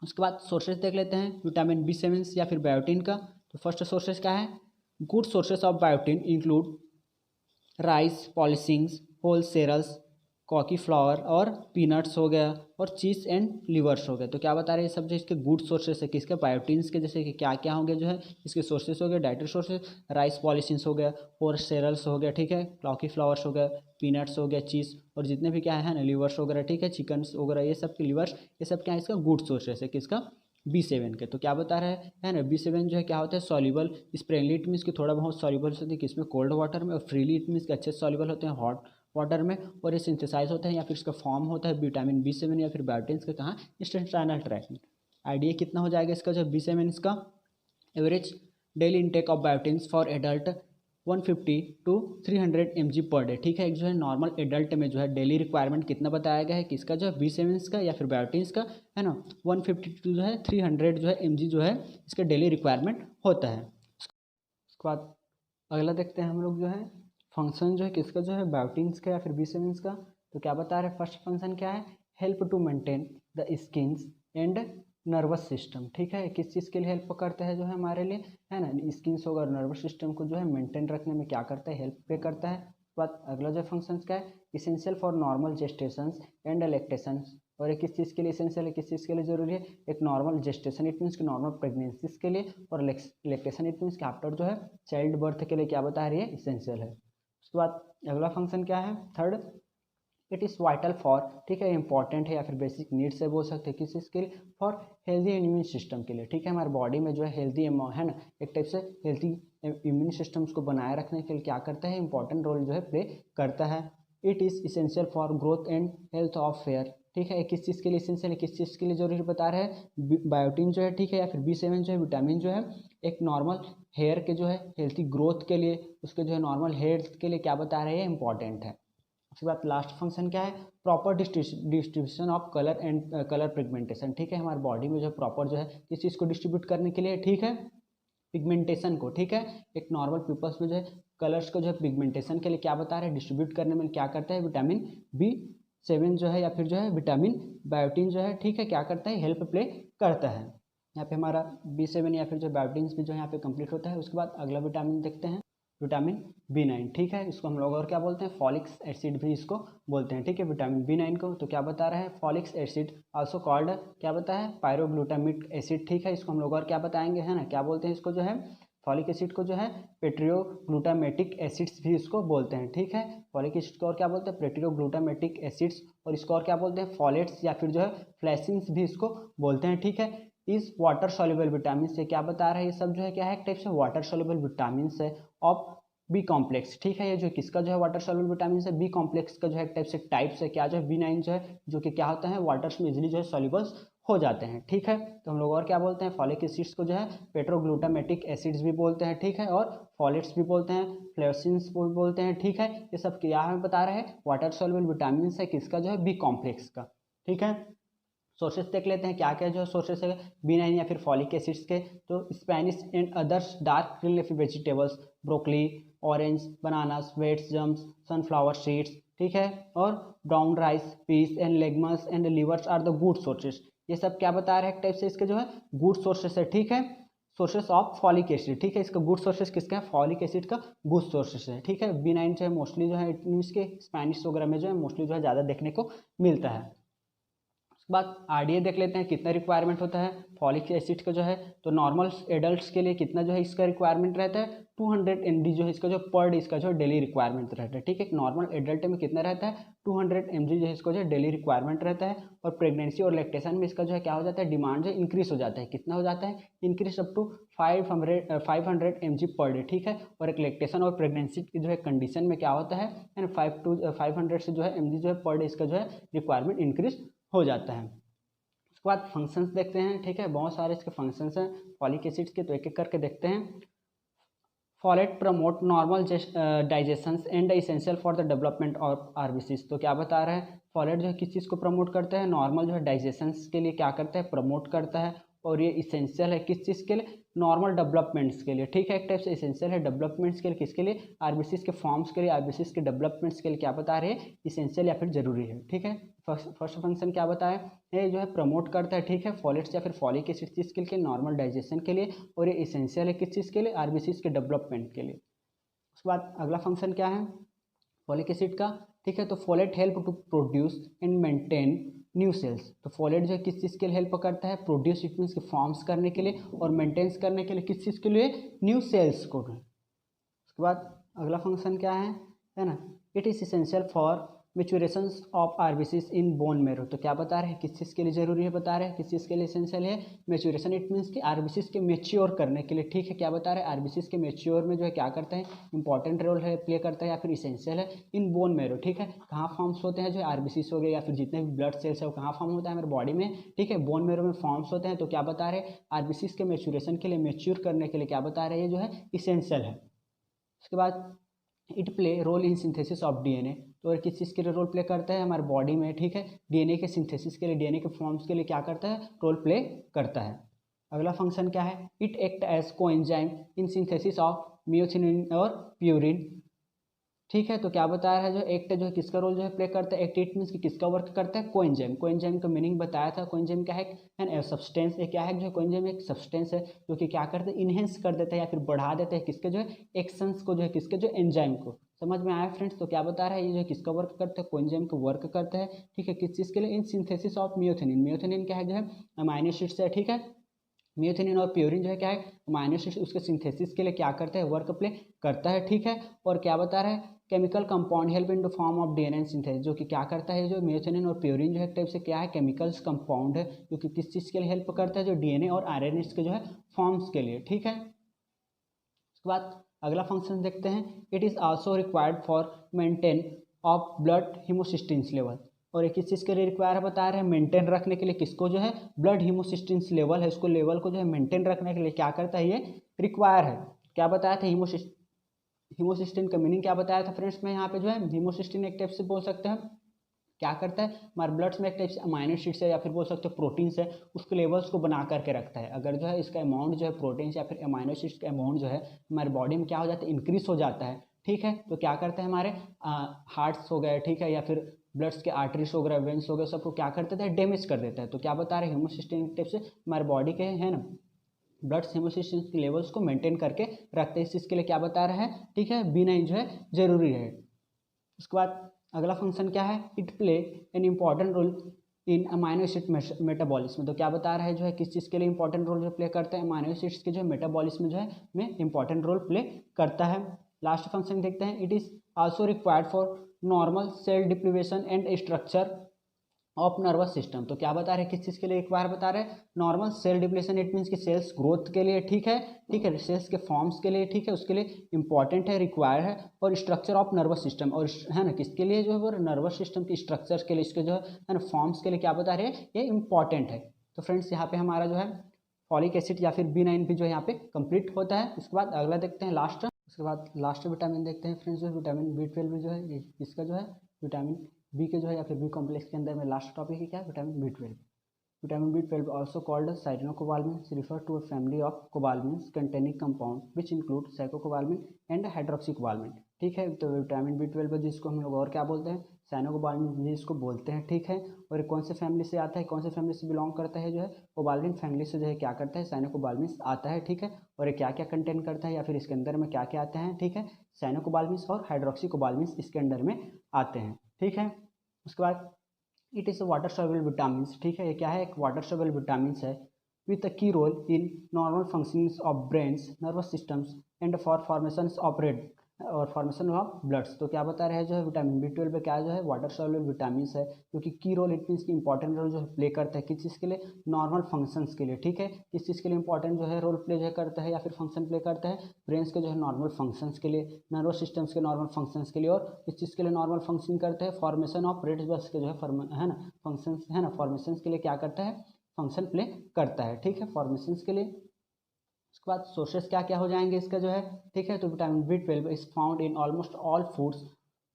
S1: उसके बाद सोर्सेज देख लेते हैं विटामिन B7 या फिर बायोटिन का। तो फर्स्ट सोर्सेज क्या है, good sources of biotin include rice, polishings, whole cereals, cauliflower और पीनट्स हो गया, और चीज़ एंड लिवर्स हो गए। तो क्या बता रहे हैं, ये सब जो इसके गुड सोर्सेस है किसके, बायोटिन्स के, जैसे कि क्या क्या होंगे जो है इसके सोर्सेस हो गए, डाइटरी सोर्सेस, राइस पॉलिशिंग्स हो गया, और सेरल्स हो गया, ठीक है, कॉकी फ्लावर्स हो गया, पीनट्स हो गया, चीज़, और जितने भी क्या है ना लिवर्स वगैरह, ठीक है, चिकन्स वगैरह, ये सब के लिवर्स, ये सब क्या है इसका गुड सोर्सेस है किसका, B7 के। तो क्या बता रहा है ना, B7 जो है क्या होता है, सॉल्युबल स्प्रिंगली इट मीन्स कि थोड़ा बहुत सॉल्युबल होते हैं किसमें, कोल्ड वाटर में, और फ्रीली इट मीन्स कि अच्छे सॉल्युबल होते हैं हॉट वाटर में, और ये सिंथेसाइज होता है या फिर इसका फॉर्म होता है विटामिन B7 या फिर बायोटिन्स का, कहाँ, इंटेस्टाइनल ट्रैक्ट में। आइडिया कितना हो जाएगा इसका, जो B7 इसका average daily intake of biotins for adult 150 to 300 mg per day, ठीक है। एक जो है नॉर्मल एडल्ट में जो है डेली रिक्वायरमेंट कितना बताया गया है किसका, जो है B7 का या फिर बायोटिन्स का, है ना, 150 to जो है 300 जो है mg जो है इसका डेली रिक्वायरमेंट होता है। उसके बाद अगला देखते हैं हम लोग जो है फंक्शन जो है किसका, जो है बायोटिन्स का या फिर B7 का। तो क्या बता रहे हैं, फर्स्ट फंक्शन क्या है, help to maintain the skins and nervous system, ठीक है। किस चीज़ के लिए हेल्प करता है, जो है हमारे लिए, है ना, स्किन्स होगा, नर्वस सिस्टम को जो है मेंटेन रखने में क्या करता है, हेल्प पे करता है। उसके बाद अगला जो फंक्शन क्या है, इसेंशियल फॉर नॉर्मल जेस्टेशंस एंड लैक्टेशंस। और ये किस चीज़ के लिए इसेंशियल है, किस चीज़ के लिए जरूरी है, एक नॉर्मल जेस्टेशन इट मीन्स कि नॉर्मल प्रेगनेंसीज के लिए, और लैक्टेशन इट मीन्स कि आफ्टर जो है चाइल्ड बर्थ के लिए क्या बता रही है, इसेंशियल है। उसके बाद अगला फंक्शन क्या है, third, it is vital for, ठीक है, इंपॉर्टेंट है या फिर बेसिक नीड्स है बोल सकते हैं, किस चीज़ के लिए, फॉर हेल्दी इम्यून सिस्टम के लिए, ठीक है। हमारे बॉडी में जो है हेल्दी है ना, एक टाइप से हेल्दी इम्यून सिस्टम्स को बनाए रखने के लिए क्या करता है, इंपॉर्टेंट रोल जो है प्ले करता है। It is essential for growth and health of hair, ठीक है। किस चीज़ के लिए इसेंशियल है, किस चीज़ के लिए जरूरी बता रहे हैं, बायोटिन जो है, ठीक है, या फिर B7 जो है विटामिन जो है एक नॉर्मल हेयर के जो है हेल्थी ग्रोथ के लिए, उसके जो है नॉर्मल हेल्थ के लिए क्या बता रहे हैं, इंपॉर्टेंट है। उसके बाद लास्ट फंक्शन क्या है, proper distribution of colour and colour pigmentation, ठीक है। हमारे बॉडी में जो प्रॉपर जो है किस चीज़ को डिस्ट्रीब्यूट करने के लिए, ठीक है, पिगमेंटेशन को, ठीक है। एक नॉर्मल पीपल्स में जो है कलर्स को जो है पिगमेंटेशन के लिए क्या बता रहे हैं, डिस्ट्रीब्यूट करने में क्या करता है, विटामिन B7 जो है या फिर जो है विटामिन बायोटिन जो है, ठीक है, क्या करता है, हेल्प प्ले करता है। यहाँ पे हमारा B7 या फिर जो बायोटिन भी जो है यहाँ पे कंप्लीट होता है। उसके बाद अगला विटामिन देखते हैं, विटामिन B9, ठीक है, इसको हम लोग और क्या बोलते हैं, फॉलिक्स एसिड भी इसको बोलते हैं, ठीक है, विटामिन B9 को। तो क्या बता रहा है, फॉलिक्स एसिड आल्सो कॉल्ड, क्या बता है, पायरोग्लूटामिक एसिड, ठीक है, इसको हम लोग और क्या बताएंगे, है ना, क्या बोलते हैं इसको, जो है फॉलिक एसिड को जो है पेट्रियोग्लूटामेटिक एसिड्स भी इसको बोलते हैं, ठीक है। फॉलिक एसिड को और क्या बोलते हैं, पेट्रियोग्लूटामेटिक एसिड्स, और इसको और क्या बोलते हैं, फॉलेट्स या फिर जो है फ्लैसिन्स भी इसको बोलते हैं, ठीक है। इस वाटर सॉल्युबल विटामिन से क्या बता रहा है, ये सब जो है क्या है, एक टाइप से वाटर सॉल्युबल विटामिन है ऑफ B कॉम्प्लेक्स, ठीक है। ये जो किसका जो है वाटर सॉल्युबल विटामिन है, B कॉम्प्लेक्स का जो है एक टाइप से टाइप्स है, क्या जो है B9 जो है, जो कि क्या होता है, वाटर्स में इजिली जो है सॉल्युबल्स हो जाते हैं, ठीक है। तो हम लोग और क्या बोलते हैं, फॉलिक एसिड्स को जो है पेट्रोग्लूटामेटिक एसिड्स भी बोलते हैं, ठीक है, और फॉलेट्स भी बोलते हैं, फ्लेवसिन्स भी बोलते हैं, ठीक है। ये सब क्या हमें बता रहे हैं, वाटर सॉल्युबल विटामिन है किसका, जो है B कॉम्प्लेक्स का, ठीक है। सोर्सेस देख लेते हैं क्या क्या जो सोर्सेस है B9 या फिर फॉलिक एसिड्स के। तो spinach and others dark green leafy vegetables, broccoli, orange, bananas, wheats, jams, sunflower seeds, ठीक है, और brown rice, peas and legumes and livers are the good sources. ये सब क्या बता रहे हैं, एक टाइप से इसके जो है गुड सोर्सेस है, ठीक है, सोर्सेस ऑफ फॉलिक एसिड, ठीक है। इसका गुड सोर्सेस किसका है, फॉलिक एसिड का गुड सोर्सेस है, ठीक है। B9 जो है मोस्टली जो है इसके स्पेनिश वगैरह में जो है मोस्टली जो है ज़्यादा देखने को मिलता है। उसके बाद आरडीए देख लेते हैं कितना रिक्वायरमेंट होता है फॉलिक एसिड का जो है। तो नॉर्मल एडल्ट्स के लिए कितना जो है इसका रिक्वायरमेंट रहता है 200 mg जो है इसका जो पर डे इसका जो डेली रिक्वायरमेंट रहता है, ठीक है। नॉर्मल एडल्ट में कितना रहता है 200 mg जो है इसका जो डेली रिक्वायरमेंट रहता है। और प्रेगनेंसी और लैक्टेशन में इसका जो है क्या हो जाता है डिमांड जो इंक्रीज हो जाता है, कितना हो जाता है increase up to 500 mg per day, ठीक है। और एक लैक्टेशन और प्रेगनेंसी की जो है कंडीशन में क्या होता है 500 से जो है mg जो है पर डे इसका जो है रिक्वायरमेंट इंक्रीज हो जाता है। उसके बाद फंक्शंस देखते हैं, ठीक है। बहुत सारे इसके फंक्शंस हैं फॉलिक एसिड के, तो एक एक करके देखते हैं। Folate promote normal digestion and essential for the development of RBCs. तो क्या बता रहे हैं फॉलेट जो है किस चीज़ को प्रमोट करता है, नॉर्मल जो है डाइजेशन के लिए क्या करता है प्रमोट करता है। और ये इसेंशियल है किस चीज़ के लिए नॉर्मल डेवलपमेंट्स के लिए, ठीक है। एक टाइप से इसेंशियल है डेवलपमेंट्स के लिए, किसके लिए आरबीसीज के फॉर्म्स के लिए, आरबीसीज के डेवलपमेंट्स के लिए क्या बता रहे हैं इसेंशियल या फिर जरूरी है, ठीक है। फर्स्ट फंक्शन क्या बताया ये जो है प्रमोट करता है, ठीक है, फॉलेट्स या फिर फॉलिक एसिड चीज़ के लिए नॉर्मल डाइजेशन के लिए। और ये इसेंशियल है किस चीज़ के लिए आरबीसीज के डेवलपमेंट के लिए। उसके बाद अगला फंक्शन क्या है फॉलिक एसिड का, ठीक है। तो folate help to produce and maintain new cells. तो फॉलेट जो है किस चीज़ के लिए हेल्प करता है प्रोड्यूस इट मीन्स के फॉर्म्स करने के लिए और मेंटेन्स करने के लिए किस चीज़ के लिए न्यू सेल्स को। उसके बाद अगला फंक्शन क्या है ना it is essential for maturation of RBCs in bone marrow. तो क्या बता रहे हैं किस चीज़ के लिए जरूरी है बता रहे हैं किस चीज़ के लिए इसेंशियल है मेचुरेशन, इट मीन्स कि आरबीसीज के मेच्योर करने के लिए, ठीक है। क्या बता रहे हैं आरबीसीज के मेच्योर में जो है क्या करता है इंपॉर्टेंट रोल है प्ले करता है या फिर इसेंशियल है इन बोन मेरो, ठीक है। कहाँ फॉर्म्स होते हैं जो आरबीसीज हो गए या फिर जितने भी ब्लड सेल्स है वो कहाँ फॉर्म होता है हमारे बॉडी में, ठीक है, बोन मेरो में फॉर्म्स होते हैं। तो क्या बता रहे हैं आरबीसीज के मेचुरेशन के लिए मेच्योर करने के लिए क्या बता रहे हैं ये जो है इसेंशियल है। उसके बाद it play role in synthesis of DNA. तो किस चीज़ के लिए रोल प्ले करता है हमारे बॉडी में, ठीक है, डीएनए के सिंथेसिस के लिए डीएनए के फॉर्म्स के लिए क्या करता है रोल प्ले करता है। अगला फंक्शन क्या है it act as coenzyme in synthesis of myosin और प्यूरिन, ठीक है। तो क्या बता रहा है जो एक्ट जो है किसका रोल जो है प्ले करता है एक्ट इट मीन्स कि किसका वर्क करता है कोएंजाइम। कोएंजाइम का मीनिंग बताया था कोएंजाइम क्या है एन सब्सटेंस है, क्या है जो कोएंजाइम एक सब्सटेंस है जो कि क्या करते हैं इनहेंस कर देता है या फिर बढ़ा देता है किसके जो है एक्शंस को जो है किसके जो एंजाइम को। समझ में आया फ्रेंड्स। तो क्या बता रहा है ये जो किसका वर्क करता है कोएंजाइम का वर्क करता है, ठीक है, किस चीज़ के लिए इन सिंथेसिस ऑफ मियोथिनिन। मियोथिनिन क्या है जो है अमाइनो एसिड्स है, ठीक है। मियोथिनिन और प्यूरिन जो है क्या है अमाइनो एसिड्स उसके सिंथेसिस के लिए क्या करता है वर्क प्ले करता है, ठीक है। और क्या बता रहा है chemical compound help in the form of DNA synthesis, जो कि क्या करता है जो मियोथिनिन और प्यूरिन जो है टाइप से क्या है केमिकल्स कंपाउंड है जो कि किस चीज़ के लिए हेल्प करता है जो डीएनए और आरएनए के जो है फॉर्म्स के लिए, ठीक है। उसके बाद अगला फंक्शन देखते हैं it is also required for maintain of blood homocysteins level. और एक किस चीज़ के लिए रिक्वायर बता रहे हैं मेंटेन रखने के लिए किसको जो है ब्लड हीमोसिस्टिन्स लेवल है उसको लेवल को जो है मेंटेन रखने के लिए क्या करता है ये रिक्वायर है। क्या बताया था हीमोसिस्टिन का मीनिंग क्या बताया था फ्रेंड्स में यहाँ पे जो है हीमोसिस्टिन एक टाइप से बोल सकते हैं क्या करता है हमारे ब्लड्स में एक टाइप से अमाइनो एसिड्स है या फिर बोल सकते हो प्रोटीन्स है उसके लेवल्स को बना करके रखता है। अगर जो है इसका अमाउंट जो है प्रोटीन्स या फिर अमाइनो एसिड्स का अमाउंट जो है हमारे बॉडी में क्या हो जाता है इंक्रीज हो जाता है, ठीक है। तो क्या करता है हमारे हार्ट्स हो गए, ठीक है, या फिर ब्लड्स के आर्टरीज हो गए वेंस हो गए सबको क्या कर देता है डैमेज कर देता है। तो क्या बता रहे हैं हीमोसिस्टिन टाइप से हमारे बॉडी के है ना ब्लड हीमोसिस्टिन के लेवल्स को मेंटेन करके रखते हैं। इस चीज़ के लिए क्या बता रहे हैं, ठीक है, B9 जो है जरूरी है। उसके बाद अगला फंक्शन क्या है it play an important role in amino acid metabolism. तो क्या बता रहा है जो है किस चीज़ के लिए इंपॉर्टेंट रोल जो प्ले करता है अमाइनो एसिड्स के जो है मेटाबॉलिज्म जो है में इंपॉर्टेंट रोल प्ले करता है। लास्ट फंक्शन देखते हैं it is also required for normal cell deprivation and structure of nervous system. तो क्या बता रहे हैं किस चीज़ के लिए एक बार बता रहे हैं normal cell depletion, it means कि सेल्स ग्रोथ के लिए, ठीक है, ठीक है, सेल्स के फॉर्म्स के लिए, ठीक है, उसके लिए इंपॉर्टेंट है रिक्वायर है। और स्ट्रक्चर ऑफ नर्वस सिस्टम और है ना किसके लिए जो है वो नर्वस सिस्टम की स्ट्रक्चर्स के लिए इसके जो है ना फॉर्म्स के लिए क्या बता रहे हैं ये इंपॉर्टेंट है। तो फ्रेंड्स यहाँ पे हमारा जो है फॉलिक एसिड या फिर B9 भी जो है यहाँ पे कंप्लीट होता है। उसके बाद अगला देखते हैं लास्ट, उसके बाद लास्ट विटामिन देखते हैं फ्रेंड्स जो है विटामिन B12 जो है इसका जो है विटामिन बी के जो है या फिर बी कॉम्प्लेक्स के अंदर में लास्ट टॉपिक है क्या vitamin B12। Vitamin B12 also called cyanocobalamin refer to a family of cobalamins containing compound which include cyanocobalamin and hydroxycobalamin, ठीक है। तो विटामिन B12 जिसको हम लोग और क्या बोलते हैं साइनोकोबाल्मिन जिसको बोलते हैं, ठीक है। और कौन से फैमिली से आता है कौन से फैमिली से बिलोंग करता है जो है कोबाल्मिन फैमिली से जो है क्या करता है साइनोकोबाल्मिन आता है, ठीक है। और ये क्या क्या कंटेन करता है या फिर इसके अंदर में क्या क्या आते हैं, ठीक है, साइनोकोबाल्मिन और हाइड्रोक्सीकोबाल्मिन इसके अंदर में आते हैं, ठीक है। उसके बाद it is a water soluble vitamin, ठीक है, ये क्या है, एक वाटर सॉल्युबल विटामिन है with a key role in normal functionings of brains, nervous systems and for formations of red और फॉर्मेशन ऑफ ब्लड्स। तो क्या बता रहे हैं जो है विटामिन B12 में क्या जो है वाटर सॉल्युबल विटामिन है, जो कि की रोल इट मीन्स की इंपॉर्टेंट रोल जो है प्ले करता है किस चीज़ के लिए, नॉर्मल फंक्शंस के लिए, ठीक है, किस चीज़ के लिए इंपॉर्टेंट जो है रोल प्ले जो है करता है या फिर फंक्शन प्ले करता है, ब्रेन्स के जो है नॉर्मल फंक्शंस के लिए, नर्वस सिस्टम्स के नॉर्मल फंक्शंस के लिए, और किस चीज़ के लिए नॉर्मल फंक्शन करता है, फॉर्मेशन ऑफ रेड ब्लड्स के जो है ना फंक्शंस है ना, फॉर्मेशन के लिए क्या करता है, फंक्शन प्ले करता है, ठीक है, फॉर्मेशंस के लिए। उसके बाद सोर्सेस क्या क्या हो जाएंगे इसका जो है, ठीक है, तो vitamin B12 is found in almost all foods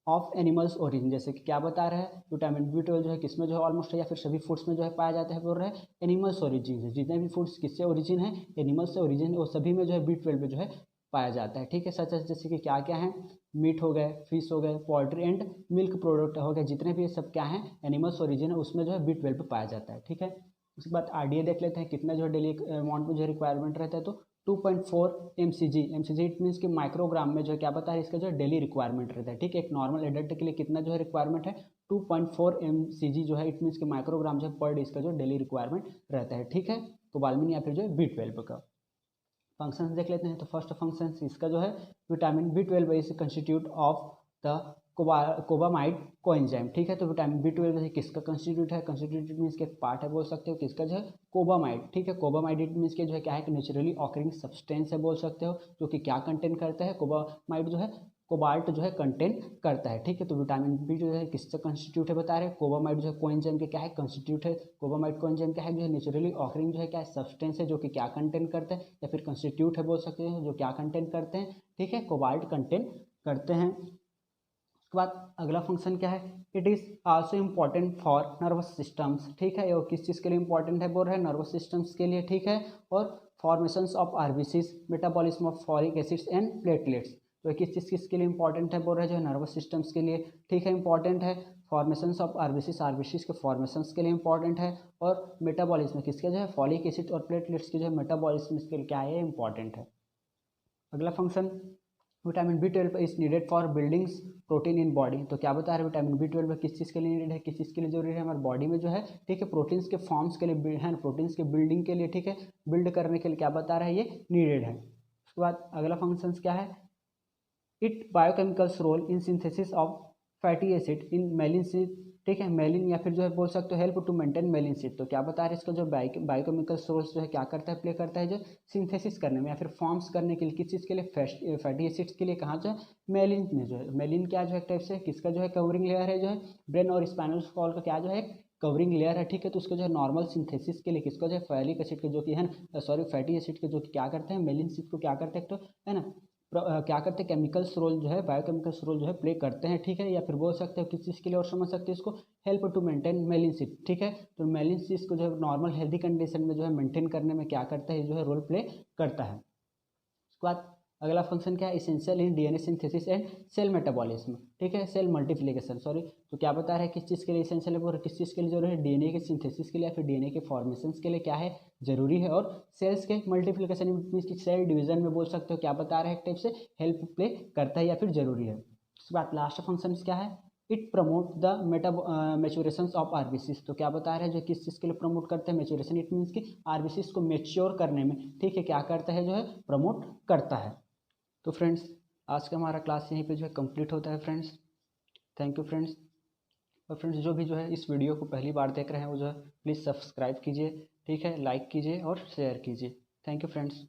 S1: of animals origin, जैसे कि क्या बता रहे हैं विटामिन B12 जो है किसमें जो है ऑलमोस्ट है या फिर सभी फूड्स में जो है पाया जाता है, बोल रहे हैं एनिमल्स ओरिजिन से, जितने भी फूड्स किससे ओरिजिन है, एनिमल्स से ओरिजिन है, वो सभी में जो है B12 जो है पाया जाता है, ठीक है, सच जैसे कि क्या क्या है, मीट हो गए, फिश हो गए, पोल्ट्री एंड मिल्क प्रोडक्ट हो गए, जितने भी ये सब क्या है एनिमल्स ओरिजिन है उसमें जो है B12 पाया जाता है, ठीक है। उसके बाद RDA देख लेते हैं कितना जो है डेली अमाउंट में जो है रिक्वायरमेंट रहता है, तो 2.4 mcg, इट मीन्स कि माइक्रोग्राम में जो है क्या बता है इसका जो है डेली रिक्वायरमेंट रहता है, ठीक है, एक नॉर्मल एडल्ट के लिए कितना जो है रिक्वायरमेंट है 2.4 mcg जो है, इट मीन्स कि माइक्रोग्राम जो है पर डे इसका जो डेली रिक्वायरमेंट रहता है, ठीक है, कोबालमिन या फिर जो है B12 का। फंक्शंस देख लेते हैं, तो फर्स्ट फंक्शन इसका जो है vitamin B12 is constitute of the cobamide coenzyme, ठीक है, तो विटामिन B12 से किसका कंस्टिट्यूट है, कंस्टिट्यूट मीन्स के एक पार्ट है बोल सकते हो, किसका जो है कोबामाइड, ठीक है, कोबामाइड इट मीन्स के जो है क्या है कि नेचुरली ऑकरिंग सब्सटेंस है बोल सकते हो, जो कि क्या कंटेन करता है, कोबामाइड जो है कोबाल्ट जो है कंटेन करता है, ठीक है, तो विटामिन B जो है किससे कंस्टिट्यूट है बता रहे हैं, कोबामाइड जो है कोएंजाइम के क्या है कंस्टिट्यूट है, कोबामाइड कोएंजाइम क्या है जो है नेचुरली ऑकरिंग जो है क्या है सब्सटेंस है, जो कि क्या कंटेन करते हैं या फिर कंस्टिट्यूट है बोल सकते हैं, जो क्या कंटेन करते हैं, ठीक है, कोबाल्ट कंटेन करते हैं। उसके बाद अगला फंक्शन क्या है, it is also important for nervous systems, ठीक है, ये किस चीज़ के लिए इंपॉर्टेंट है बोल रहे हैं नर्वस सिस्टम्स के लिए, ठीक है, और formations of RBCs, metabolism of folic acids and platelets, तो किस चीज़ के लिए इंपॉर्टेंट है बोल रहे हैं जो है नर्वस सिस्टम्स के लिए, ठीक है, इंपॉर्टेंट है, फॉर्मेशंस ऑफ RBCs के फॉर्मेशंस के लिए इंपॉर्टेंट है, और मेटाबॉलिज्म किसके जो है फॉलिक एसिड और प्लेटलेट्स के जो है मेटाबॉलिज्म के लिए क्या है इंपॉर्टेंट है। अगला function vitamin B12 is needed for buildings protein in body, तो क्या बता रहे हैं विटामिन B12 किस चीज़ के लिए नीडेड है, किस चीज़ के लिए जरूरी है हमारे बॉडी में जो है, ठीक है, प्रोटीन्स के फॉर्म्स के लिए है ना, प्रोटीन्स के बिल्डिंग के लिए, ठीक है, बिल्ड करने के लिए क्या बता रहे हैं ये नीडेड है। उसके बाद अगला फंक्शन क्या है, it biochemicals role in synthesis of fatty acid in myelin, ठीक है, मेलिन या फिर जो है बोल सकते हो हेल्प टू मेंटेन मेलिन सीड, तो क्या बता रहे हैं इसका जो बायोकेमिकल सोर्स जो है क्या करता है प्ले करता है जो सिंथेसिस करने में या फिर फॉर्म्स करने के लिए किस चीज़ के लिए फैटी एसिड्स के लिए, कहाँ जो है मेलिन में जो है, मेलिन क्या जो है टाइप से किसका जो है कवरिंग लेयर है जो है ब्रेन और स्पाइनल कॉर्ड का क्या जो है कवरिंग लेयर है, ठीक है, तो उसके जो है नॉर्मल सिंथेसिस के लिए किसको जो है फैलिक एसिड के जो कि है ना सॉरी फैटी एसिड के जो कि क्या करते हैं मेलिन सीड को क्या करते हैं, तो है ना क्या करते हैं केमिकल्स रोल जो है बायोकेमिकल्स रोल जो है प्ले करते हैं, ठीक है, या फिर बोल सकते हो किस चीज़ के लिए और समझ सकते हैं इसको, हेल्प टू मेंटेन मेलिनसीड, ठीक है, तो मेलिनसीड को जो है नॉर्मल हेल्दी कंडीशन में जो है मेंटेन करने में क्या करता है जो है रोल प्ले करता है। उसके बाद अगला फंक्शन क्या है, essential in DNA synthesis and cell metabolism, ठीक है, सेल मल्टीप्लिकेशन सॉरी, तो क्या बता रहे हैं किस चीज़ के लिए इसेंशियल है और किस चीज़ के लिए जरूरी है, DNA के सिंथेसिस के लिए या फिर DNA के फॉर्मेशन के लिए क्या है जरूरी है, और सेल्स के मल्टीप्लिकेशन मीन्स की सेल डिवीजन में बोल सकते हो क्या बता रहे हैं एक टाइप से हेल्प प्ले करता है या फिर जरूरी है। उसके बाद लास्ट फंक्शन क्या है, it promote the maturation of RBCs, तो क्या बता रहे हैं जो किस चीज़ के लिए प्रमोट करते हैं मेचुरेशन, इट मीन्स कि RBCs को मेच्योर करने में, ठीक है, क्या करता है जो है प्रमोट करता है। तो फ्रेंड्स आज का हमारा क्लास यहीं पे जो है कंप्लीट होता है फ्रेंड्स, थैंक यू फ्रेंड्स। और फ्रेंड्स जो भी जो है इस वीडियो को पहली बार देख रहे हैं वो जो है प्लीज़ सब्सक्राइब कीजिए, ठीक है, लाइक कीजिए और शेयर कीजिए, थैंक यू फ्रेंड्स।